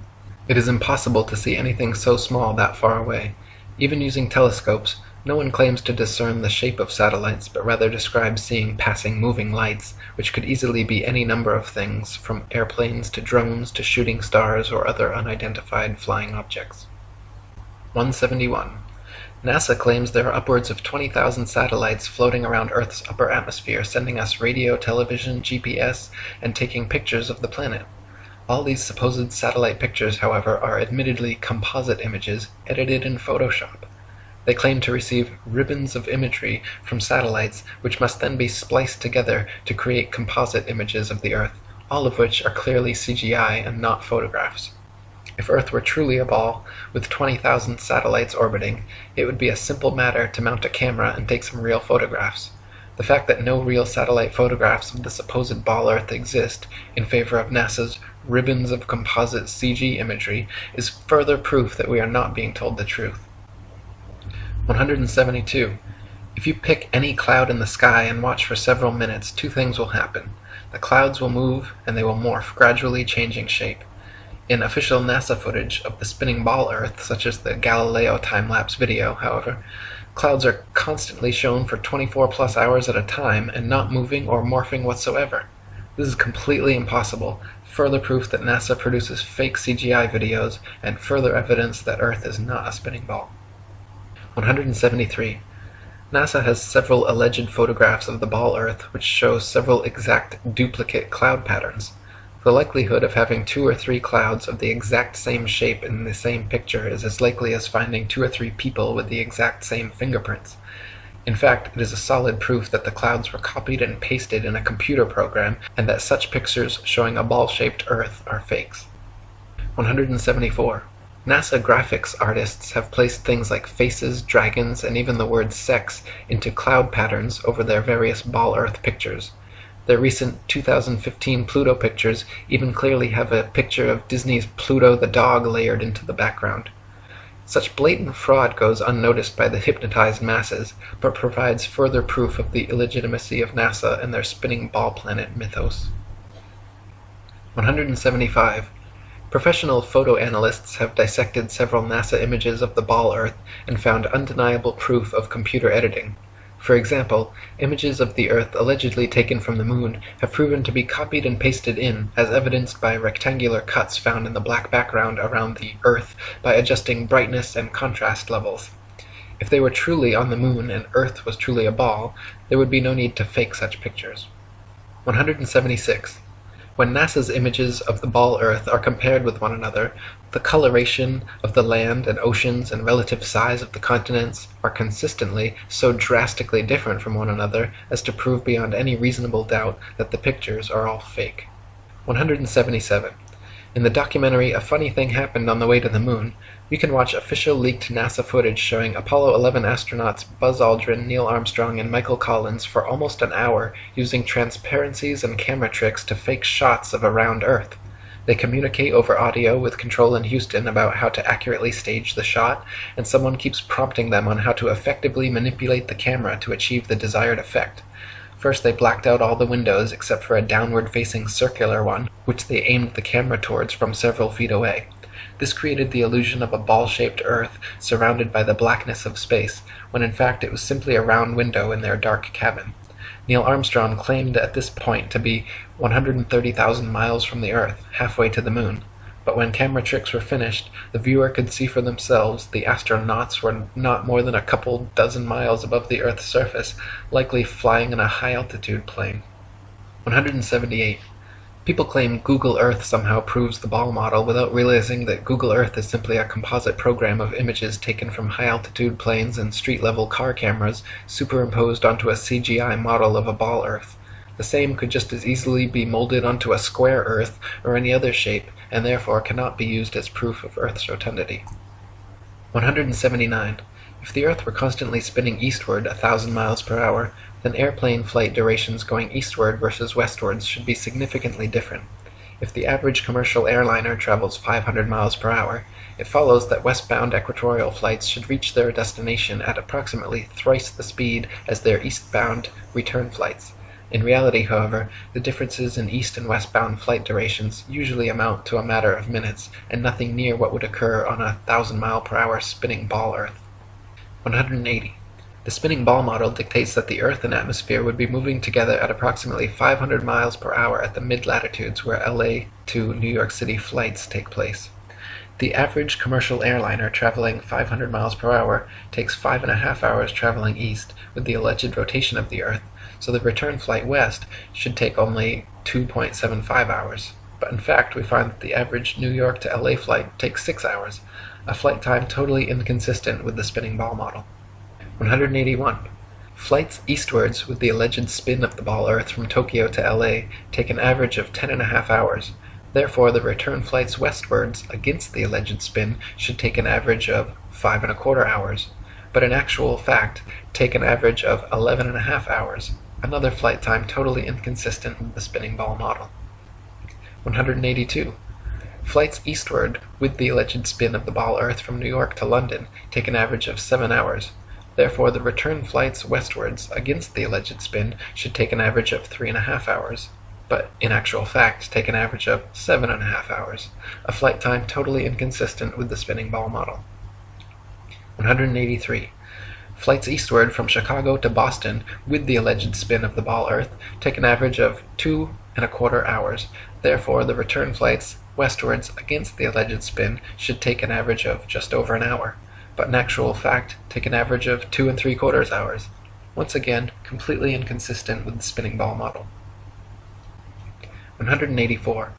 It is impossible to see anything so small that far away. Even using telescopes, No one claims to discern the shape of satellites, but rather describes seeing passing moving lights, which could easily be any number of things, from airplanes to drones to shooting stars or other unidentified flying objects. 171. NASA claims there are upwards of 20,000 satellites floating around Earth's upper atmosphere, sending us radio, television, GPS, and taking pictures of the planet. All these supposed satellite pictures, however, are admittedly composite images edited in Photoshop. They claim to receive ribbons of imagery from satellites, which must then be spliced together to create composite images of the Earth, all of which are clearly CGI and not photographs. If Earth were truly a ball, with 20,000 satellites orbiting, it would be a simple matter to mount a camera and take some real photographs. The fact that no real satellite photographs of the supposed ball Earth exist, in favor of NASA's ribbons of composite CG imagery, is further proof that we are not being told the truth. 172. If you pick any cloud in the sky and watch for several minutes, two things will happen. The clouds will move, and they will morph, gradually changing shape. In official NASA footage of the spinning ball Earth, such as the Galileo time-lapse video, however, clouds are constantly shown for 24+ hours at a time and not moving or morphing whatsoever. This is completely impossible, further proof that NASA produces fake CGI videos, and further evidence that Earth is not a spinning ball. 173. NASA has several alleged photographs of the ball Earth which show several exact duplicate cloud patterns. The likelihood of having 2 or 3 clouds of the exact same shape in the same picture is as likely as finding 2 or 3 people with the exact same fingerprints. In fact, it is a solid proof that the clouds were copied and pasted in a computer program, and that such pictures showing a ball-shaped Earth are fakes. 174. NASA graphics artists have placed things like faces, dragons, and even the word sex into cloud patterns over their various ball Earth pictures. Their recent 2015 Pluto pictures even clearly have a picture of Disney's Pluto the dog layered into the background. Such blatant fraud goes unnoticed by the hypnotized masses, but provides further proof of the illegitimacy of NASA and their spinning ball planet mythos. 175. Professional photo analysts have dissected several NASA images of the ball Earth and found undeniable proof of computer editing. For example, images of the Earth allegedly taken from the Moon have proven to be copied and pasted in, as evidenced by rectangular cuts found in the black background around the Earth by adjusting brightness and contrast levels. If they were truly on the Moon and Earth was truly a ball, there would be no need to fake such pictures. 176. When NASA's images of the ball Earth are compared with one another, the coloration of the land and oceans and relative size of the continents are consistently so drastically different from one another as to prove beyond any reasonable doubt that the pictures are all fake. 177. In the documentary A Funny Thing Happened on the Way to the Moon, we can watch official leaked NASA footage showing Apollo 11 astronauts Buzz Aldrin, Neil Armstrong, and Michael Collins for almost an hour using transparencies and camera tricks to fake shots of a round Earth. They communicate over audio with Control in Houston about how to accurately stage the shot, and someone keeps prompting them on how to effectively manipulate the camera to achieve the desired effect. First they blacked out all the windows except for a downward-facing circular one, which they aimed the camera towards from several feet away. This created the illusion of a ball-shaped Earth surrounded by the blackness of space, when in fact it was simply a round window in their dark cabin. Neil Armstrong claimed at this point to be 130,000 miles from the Earth, halfway to the Moon. But when camera tricks were finished, the viewer could see for themselves the astronauts were not more than a couple dozen miles above the Earth's surface, likely flying in a high-altitude plane. 178. People claim Google Earth somehow proves the ball model without realizing that Google Earth is simply a composite program of images taken from high-altitude planes and street-level car cameras superimposed onto a CGI model of a ball Earth. The same could just as easily be molded onto a square Earth or any other shape, and therefore cannot be used as proof of Earth's rotundity. 179. If the Earth were constantly spinning eastward 1,000 miles per hour, then airplane flight durations going eastward versus westwards should be significantly different. If the average commercial airliner travels 500 miles per hour, it follows that westbound equatorial flights should reach their destination at approximately thrice the speed as their eastbound return flights. In reality, however, the differences in east and westbound flight durations usually amount to a matter of minutes, and nothing near what would occur on a 1,000 mile per hour spinning ball Earth. 180. The spinning ball model dictates that the Earth and atmosphere would be moving together at approximately 500 miles per hour at the mid-latitudes where LA to New York City flights take place. The average commercial airliner traveling 500 miles per hour takes 5.5 hours traveling east with the alleged rotation of the Earth, so the return flight west should take only 2.75 hours. But in fact, we find that the average New York to LA flight takes 6 hours, a flight time totally inconsistent with the spinning ball model. 181. Flights eastwards with the alleged spin of the ball Earth from Tokyo to LA take an average of 10.5 hours. Therefore, the return flights westwards against the alleged spin should take an average of 5.25 hours, but in actual fact take an average of 11.5 hours, another flight time totally inconsistent with the spinning ball model. 182. Flights eastward with the alleged spin of the ball Earth from New York to London take an average of 7 hours. Therefore, the return flights westwards against the alleged spin should take an average of 3.5 hours, but in actual fact take an average of 7.5 hours, a flight time totally inconsistent with the spinning ball model. 183. Flights eastward from Chicago to Boston with the alleged spin of the ball Earth take an average of 2.25 hours. Therefore, the return flights westwards against the alleged spin should take an average of just over an hour, but in actual fact take an average of 2.75 hours. Once again, completely inconsistent with the spinning ball model. 184.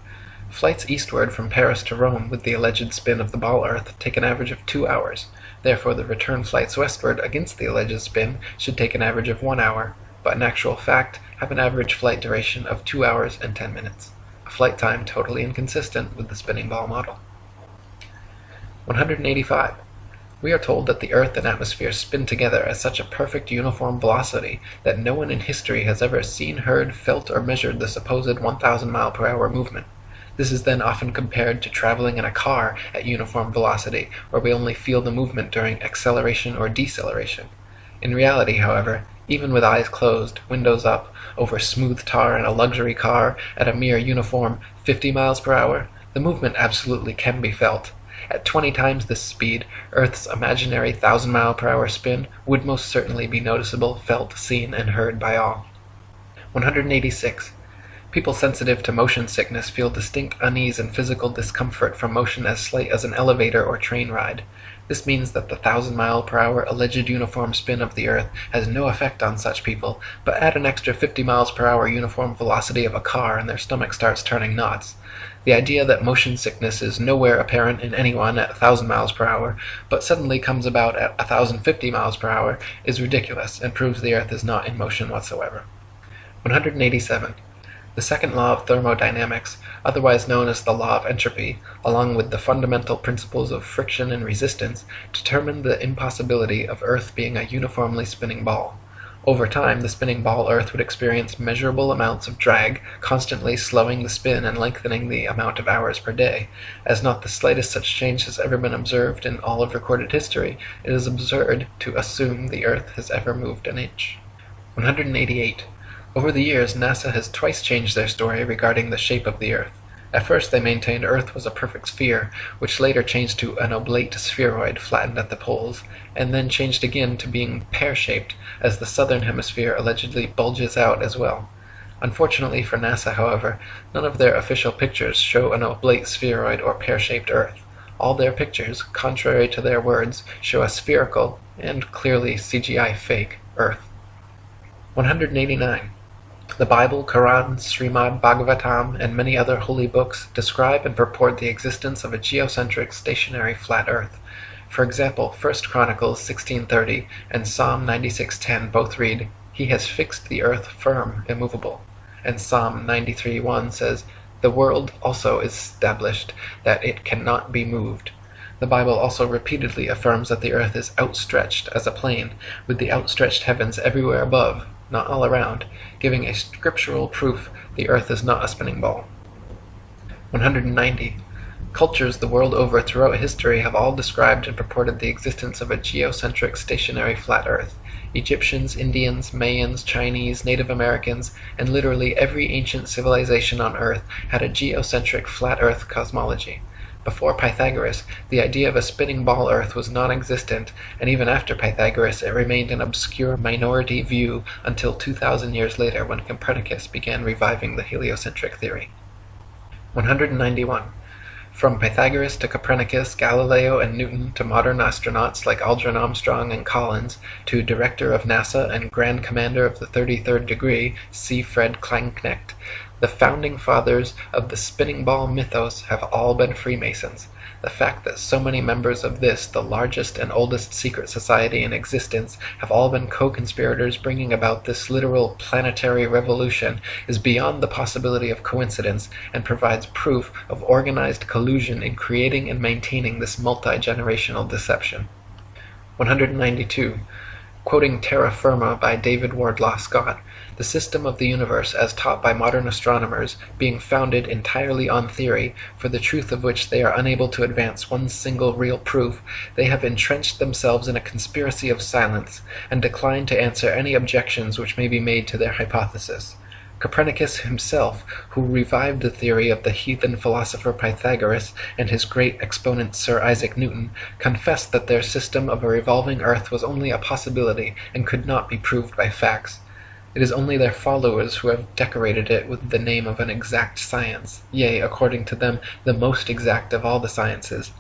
Flights eastward from Paris to Rome with the alleged spin of the ball Earth take an average of 2 hours. Therefore, the return flights westward against the alleged spin should take an average of 1 hour, but in actual fact have an average flight duration of 2 hours and 10 minutes, a flight time totally inconsistent with the spinning ball model. 185. We are told that the Earth and atmosphere spin together at such a perfect uniform velocity that no one in history has ever seen, heard, felt, or measured the supposed 1,000 mile per hour movement. This is then often compared to traveling in a car at uniform velocity, where we only feel the movement during acceleration or deceleration. In reality, however, even with eyes closed, windows up, over smooth tar in a luxury car at a mere uniform 50 miles per hour, the movement absolutely can be felt. At 20 times this speed, Earth's imaginary 1,000 mile per hour spin would most certainly be noticeable, felt, seen, and heard by all. 186. People sensitive to motion sickness feel distinct unease and physical discomfort from motion as slight as an elevator or train ride. This means that the 1,000 mile per hour alleged uniform spin of the Earth has no effect on such people, but add an extra 50 miles per hour uniform velocity of a car and their stomach starts turning knots. The idea that motion sickness is nowhere apparent in anyone at 1,000 miles per hour, but suddenly comes about at 1,050 miles per hour, is ridiculous and proves the Earth is not in motion whatsoever. 187. The second law of thermodynamics, otherwise known as the law of entropy, along with the fundamental principles of friction and resistance, determine the impossibility of Earth being a uniformly spinning ball. Over time, the spinning ball Earth would experience measurable amounts of drag, constantly slowing the spin and lengthening the amount of hours per day. As not the slightest such change has ever been observed in all of recorded history, it is absurd to assume the Earth has ever moved an inch. 188. Over the years, NASA has twice changed their story regarding the shape of the Earth. At first they maintained Earth was a perfect sphere, which later changed to an oblate spheroid flattened at the poles, and then changed again to being pear-shaped, as the southern hemisphere allegedly bulges out as well. Unfortunately for NASA, however, none of their official pictures show an oblate spheroid or pear-shaped Earth. All their pictures, contrary to their words, show a spherical, and clearly CGI fake, Earth. 189. The Bible, Quran, Srimad Bhagavatam, and many other holy books describe and purport the existence of a geocentric stationary flat Earth. For example, 1 Chronicles 16:30 and Psalm 96:10 both read, "He has fixed the earth firm, immovable," and Psalm 93:1 says, "The world also is established, that it cannot be moved." The Bible also repeatedly affirms that the earth is outstretched as a plane, with the outstretched heavens everywhere above, not all around, giving a scriptural proof the earth is not a spinning ball. 190. Cultures the world over throughout history have all described and purported the existence of a geocentric stationary flat earth. Egyptians, Indians, Mayans, Chinese, Native Americans, and literally every ancient civilization on earth had a geocentric flat earth cosmology. Before Pythagoras, the idea of a spinning ball Earth was non-existent, and even after Pythagoras it remained an obscure minority view until 2,000 years later when Copernicus began reviving the heliocentric theory. 191. From Pythagoras to Copernicus, Galileo and Newton to modern astronauts like Aldrin Armstrong and Collins, to Director of NASA and Grand Commander of the 33rd Degree, C. Fred Kleineknecht, the founding fathers of the spinning ball mythos have all been Freemasons. The fact that so many members of this, the largest and oldest secret society in existence, have all been co-conspirators bringing about this literal planetary revolution is beyond the possibility of coincidence and provides proof of organized collusion in creating and maintaining this multi-generational deception. 192. Quoting Terra Firma by David Wardlaw Scott, the system of the universe as taught by modern astronomers being founded entirely on theory, for the truth of which they are unable to advance one single real proof, they have entrenched themselves in a conspiracy of silence, and decline to answer any objections which may be made to their hypothesis. Copernicus himself, who revived the theory of the heathen philosopher Pythagoras and his great exponent Sir Isaac Newton, confessed that their system of a revolving earth was only a possibility and could not be proved by facts. It is only their followers who have decorated it with the name of an exact science, yea, according to them, the most exact of all the sciences.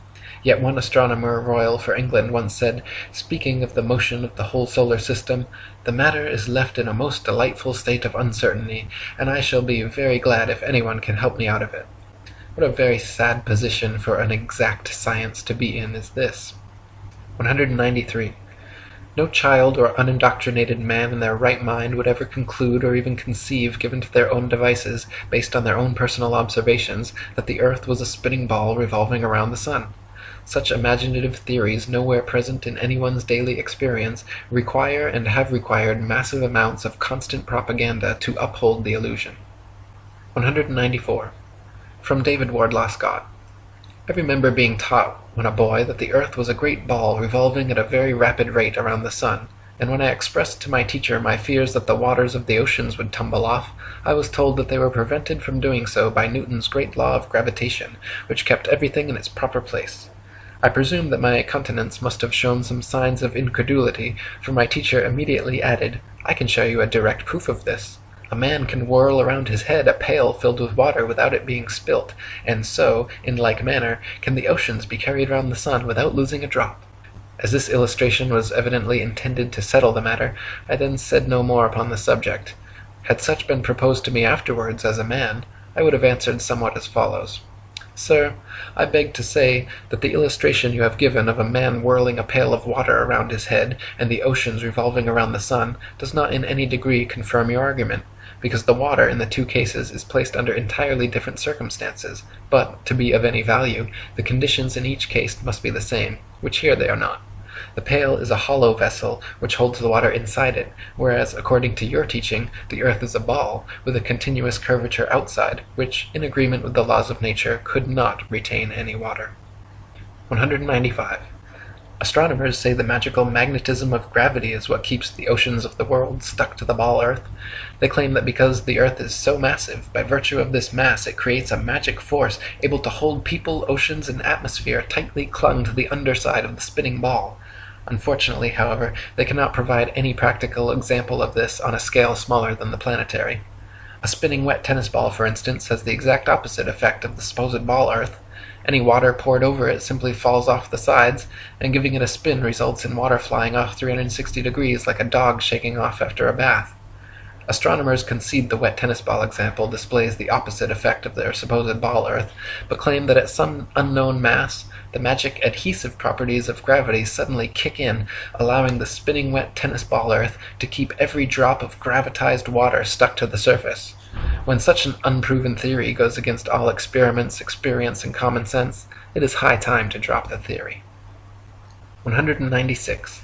Yet one astronomer royal for England once said, speaking of the motion of the whole solar system, "The matter is left in a most delightful state of uncertainty, and I shall be very glad if anyone can help me out of it." What a very sad position for an exact science to be in is this. 193. No child or unindoctrinated man in their right mind would ever conclude or even conceive, given to their own devices, based on their own personal observations, that the earth was a spinning ball revolving around the sun. Such imaginative theories, nowhere present in anyone's daily experience, require and have required massive amounts of constant propaganda to uphold the illusion. 194. From David Wardlaw Scott. I remember being taught when a boy that the earth was a great ball revolving at a very rapid rate around the sun, and when I expressed to my teacher my fears that the waters of the oceans would tumble off, I was told that they were prevented from doing so by Newton's great law of gravitation, which kept everything in its proper place. I presume that my countenance must have shown some signs of incredulity, for my teacher immediately added, "I can show you a direct proof of this. A man can whirl around his head a pail filled with water without it being spilt, and so, in like manner, can the oceans be carried round the sun without losing a drop." As this illustration was evidently intended to settle the matter, I then said no more upon the subject. Had such been proposed to me afterwards as a man, I would have answered somewhat as follows. "Sir, I beg to say that the illustration you have given of a man whirling a pail of water around his head and the oceans revolving around the sun does not in any degree confirm your argument, because the water in the two cases is placed under entirely different circumstances, but, to be of any value, the conditions in each case must be the same, which here they are not. The pail is a hollow vessel which holds the water inside it, whereas, according to your teaching, the earth is a ball, with a continuous curvature outside, which, in agreement with the laws of nature, could not retain any water. 195. Astronomers say the magical magnetism of gravity is what keeps the oceans of the world stuck to the ball earth. They claim that because the earth is so massive, by virtue of this mass it creates a magic force able to hold people, oceans, and atmosphere tightly clung to the underside of the spinning ball. Unfortunately, however, they cannot provide any practical example of this on a scale smaller than the planetary. A spinning wet tennis ball, for instance, has the exact opposite effect of the supposed ball earth. Any water poured over it simply falls off the sides, and giving it a spin results in water flying off 360 degrees like a dog shaking off after a bath. Astronomers concede the wet tennis ball example displays the opposite effect of their supposed ball earth, but claim that at some unknown mass, the magic adhesive properties of gravity suddenly kick in, allowing the spinning wet tennis ball earth to keep every drop of gravitized water stuck to the surface. When such an unproven theory goes against all experiments, experience, and common sense, it is high time to drop the theory. 196.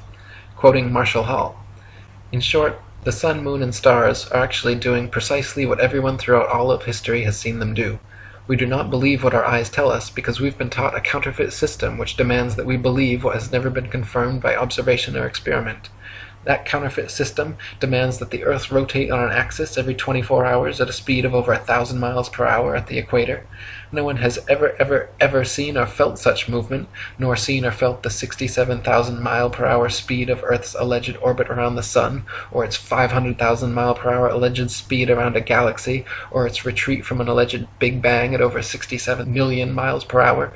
Quoting Marshall Hall. In short, the sun, moon, and stars are actually doing precisely what everyone throughout all of history has seen them do. We do not believe what our eyes tell us because we've been taught a counterfeit system which demands that we believe what has never been confirmed by observation or experiment. That counterfeit system demands that the Earth rotate on an axis every 24 hours at a speed of over 1,000 miles per hour at the equator. No one has ever seen or felt such movement, nor seen or felt the 67,000 mile per hour speed of Earth's alleged orbit around the Sun, or its 500,000 mile per hour alleged speed around a galaxy, or its retreat from an alleged Big Bang at over 67 million miles per hour.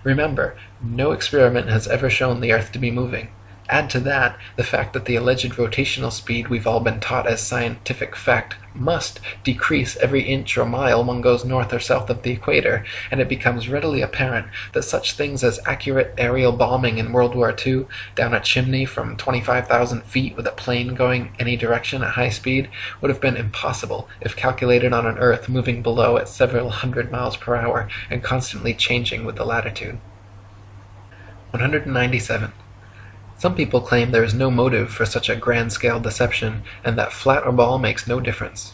Remember, no experiment has ever shown the Earth to be moving. Add to that the fact that the alleged rotational speed we've all been taught as scientific fact must decrease every inch or mile one goes north or south of the equator, and it becomes readily apparent that such things as accurate aerial bombing in World War II down a chimney from 25,000 feet with a plane going any direction at high speed would have been impossible if calculated on an Earth moving below at several hundred miles per hour and constantly changing with the latitude. 197. Some people claim there is no motive for such a grand-scale deception, and that flat or ball makes no difference.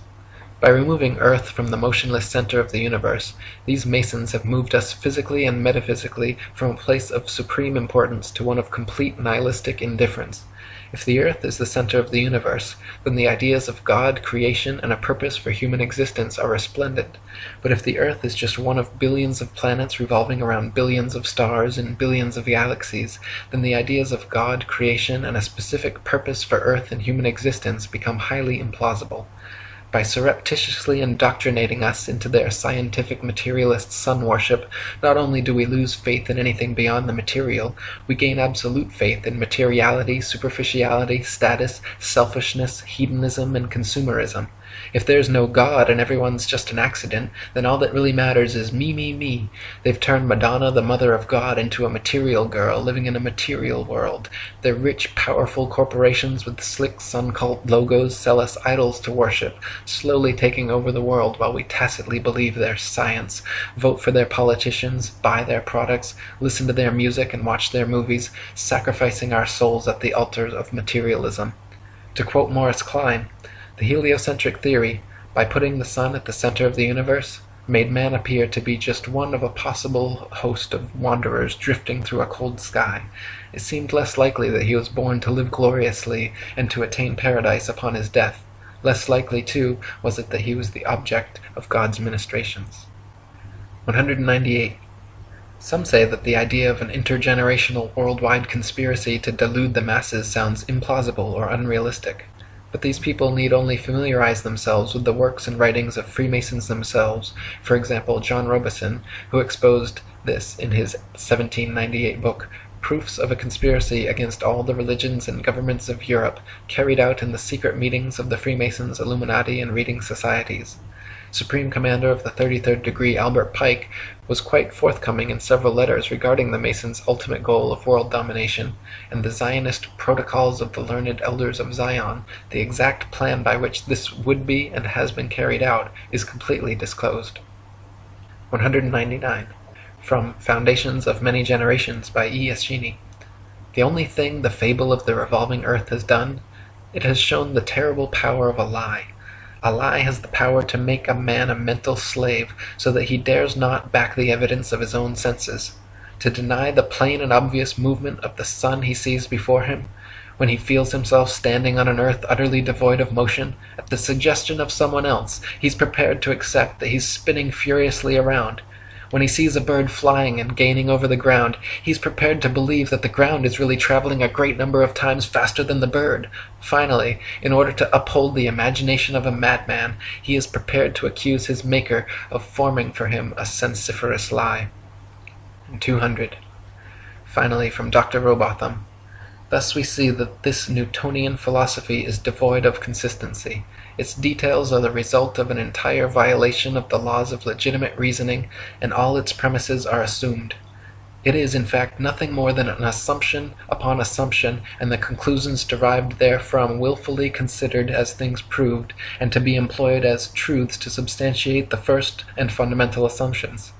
By removing Earth from the motionless center of the universe, these Masons have moved us physically and metaphysically from a place of supreme importance to one of complete nihilistic indifference. If the Earth is the center of the universe, then the ideas of God, creation, and a purpose for human existence are resplendent. But if the Earth is just one of billions of planets revolving around billions of stars in billions of galaxies, then the ideas of God, creation, and a specific purpose for Earth and human existence become highly implausible. By surreptitiously indoctrinating us into their scientific materialist sun worship, not only do we lose faith in anything beyond the material, we gain absolute faith in materiality, superficiality, status, selfishness, hedonism, and consumerism. If there's no God and everyone's just an accident, then all that really matters is me, me, me. They've turned Madonna, the mother of God, into a material girl living in a material world. Their rich, powerful corporations with slick sun cult logos sell us idols to worship, slowly taking over the world while we tacitly believe their science, vote for their politicians, buy their products, listen to their music and watch their movies, sacrificing our souls at the altars of materialism. To quote Morris Klein, the heliocentric theory, by putting the sun at the center of the universe, made man appear to be just one of a possible host of wanderers drifting through a cold sky. It seemed less likely that he was born to live gloriously and to attain paradise upon his death. Less likely, too, was it that he was the object of God's ministrations. 198. Some say that the idea of an intergenerational worldwide conspiracy to delude the masses sounds implausible or unrealistic. But these people need only familiarize themselves with the works and writings of Freemasons themselves, for example John Robison, who exposed this in his 1798 book, Proofs of a Conspiracy Against All the Religions and Governments of Europe, carried out in the secret meetings of the Freemasons, Illuminati, and reading societies. Supreme Commander of the 33rd Degree Albert Pike was quite forthcoming in several letters regarding the Masons' ultimate goal of world domination, and the Zionist Protocols of the Learned Elders of Zion, the exact plan by which this would be and has been carried out, is completely disclosed. 199. From Foundations of Many Generations by E. Eschini. The only thing the fable of the revolving earth has done, it has shown the terrible power of a lie. A lie has the power to make a man a mental slave, so that he dares not back the evidence of his own senses. To deny the plain and obvious movement of the sun he sees before him, when he feels himself standing on an earth utterly devoid of motion, at the suggestion of someone else, he's prepared to accept that he's spinning furiously around. When he sees a bird flying and gaining over the ground, he's prepared to believe that the ground is really traveling a great number of times faster than the bird. Finally, in order to uphold the imagination of a madman, he is prepared to accuse his Maker of forming for him a sensiferous lie. 200. Finally, from Dr. Robotham. Thus we see that this Newtonian philosophy is devoid of consistency. Its details are the result of an entire violation of the laws of legitimate reasoning, and all its premises are assumed. It is, in fact, nothing more than an assumption upon assumption, and the conclusions derived therefrom willfully considered as things proved, and to be employed as truths to substantiate the first and fundamental assumptions.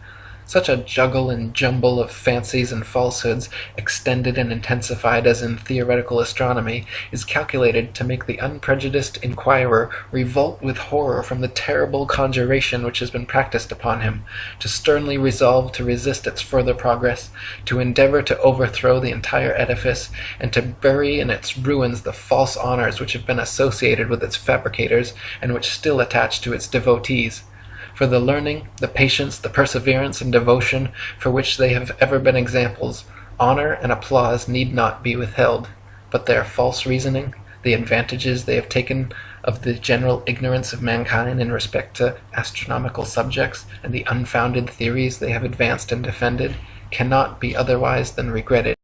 Such a juggle and jumble of fancies and falsehoods, extended and intensified as in theoretical astronomy, is calculated to make the unprejudiced inquirer revolt with horror from the terrible conjuration which has been practised upon him, to sternly resolve to resist its further progress, to endeavour to overthrow the entire edifice, and to bury in its ruins the false honours which have been associated with its fabricators, and which still attach to its devotees. For the learning, the patience, the perseverance, and devotion for which they have ever been examples, honour and applause need not be withheld, but their false reasoning, the advantages they have taken of the general ignorance of mankind in respect to astronomical subjects, and the unfounded theories they have advanced and defended, cannot be otherwise than regretted.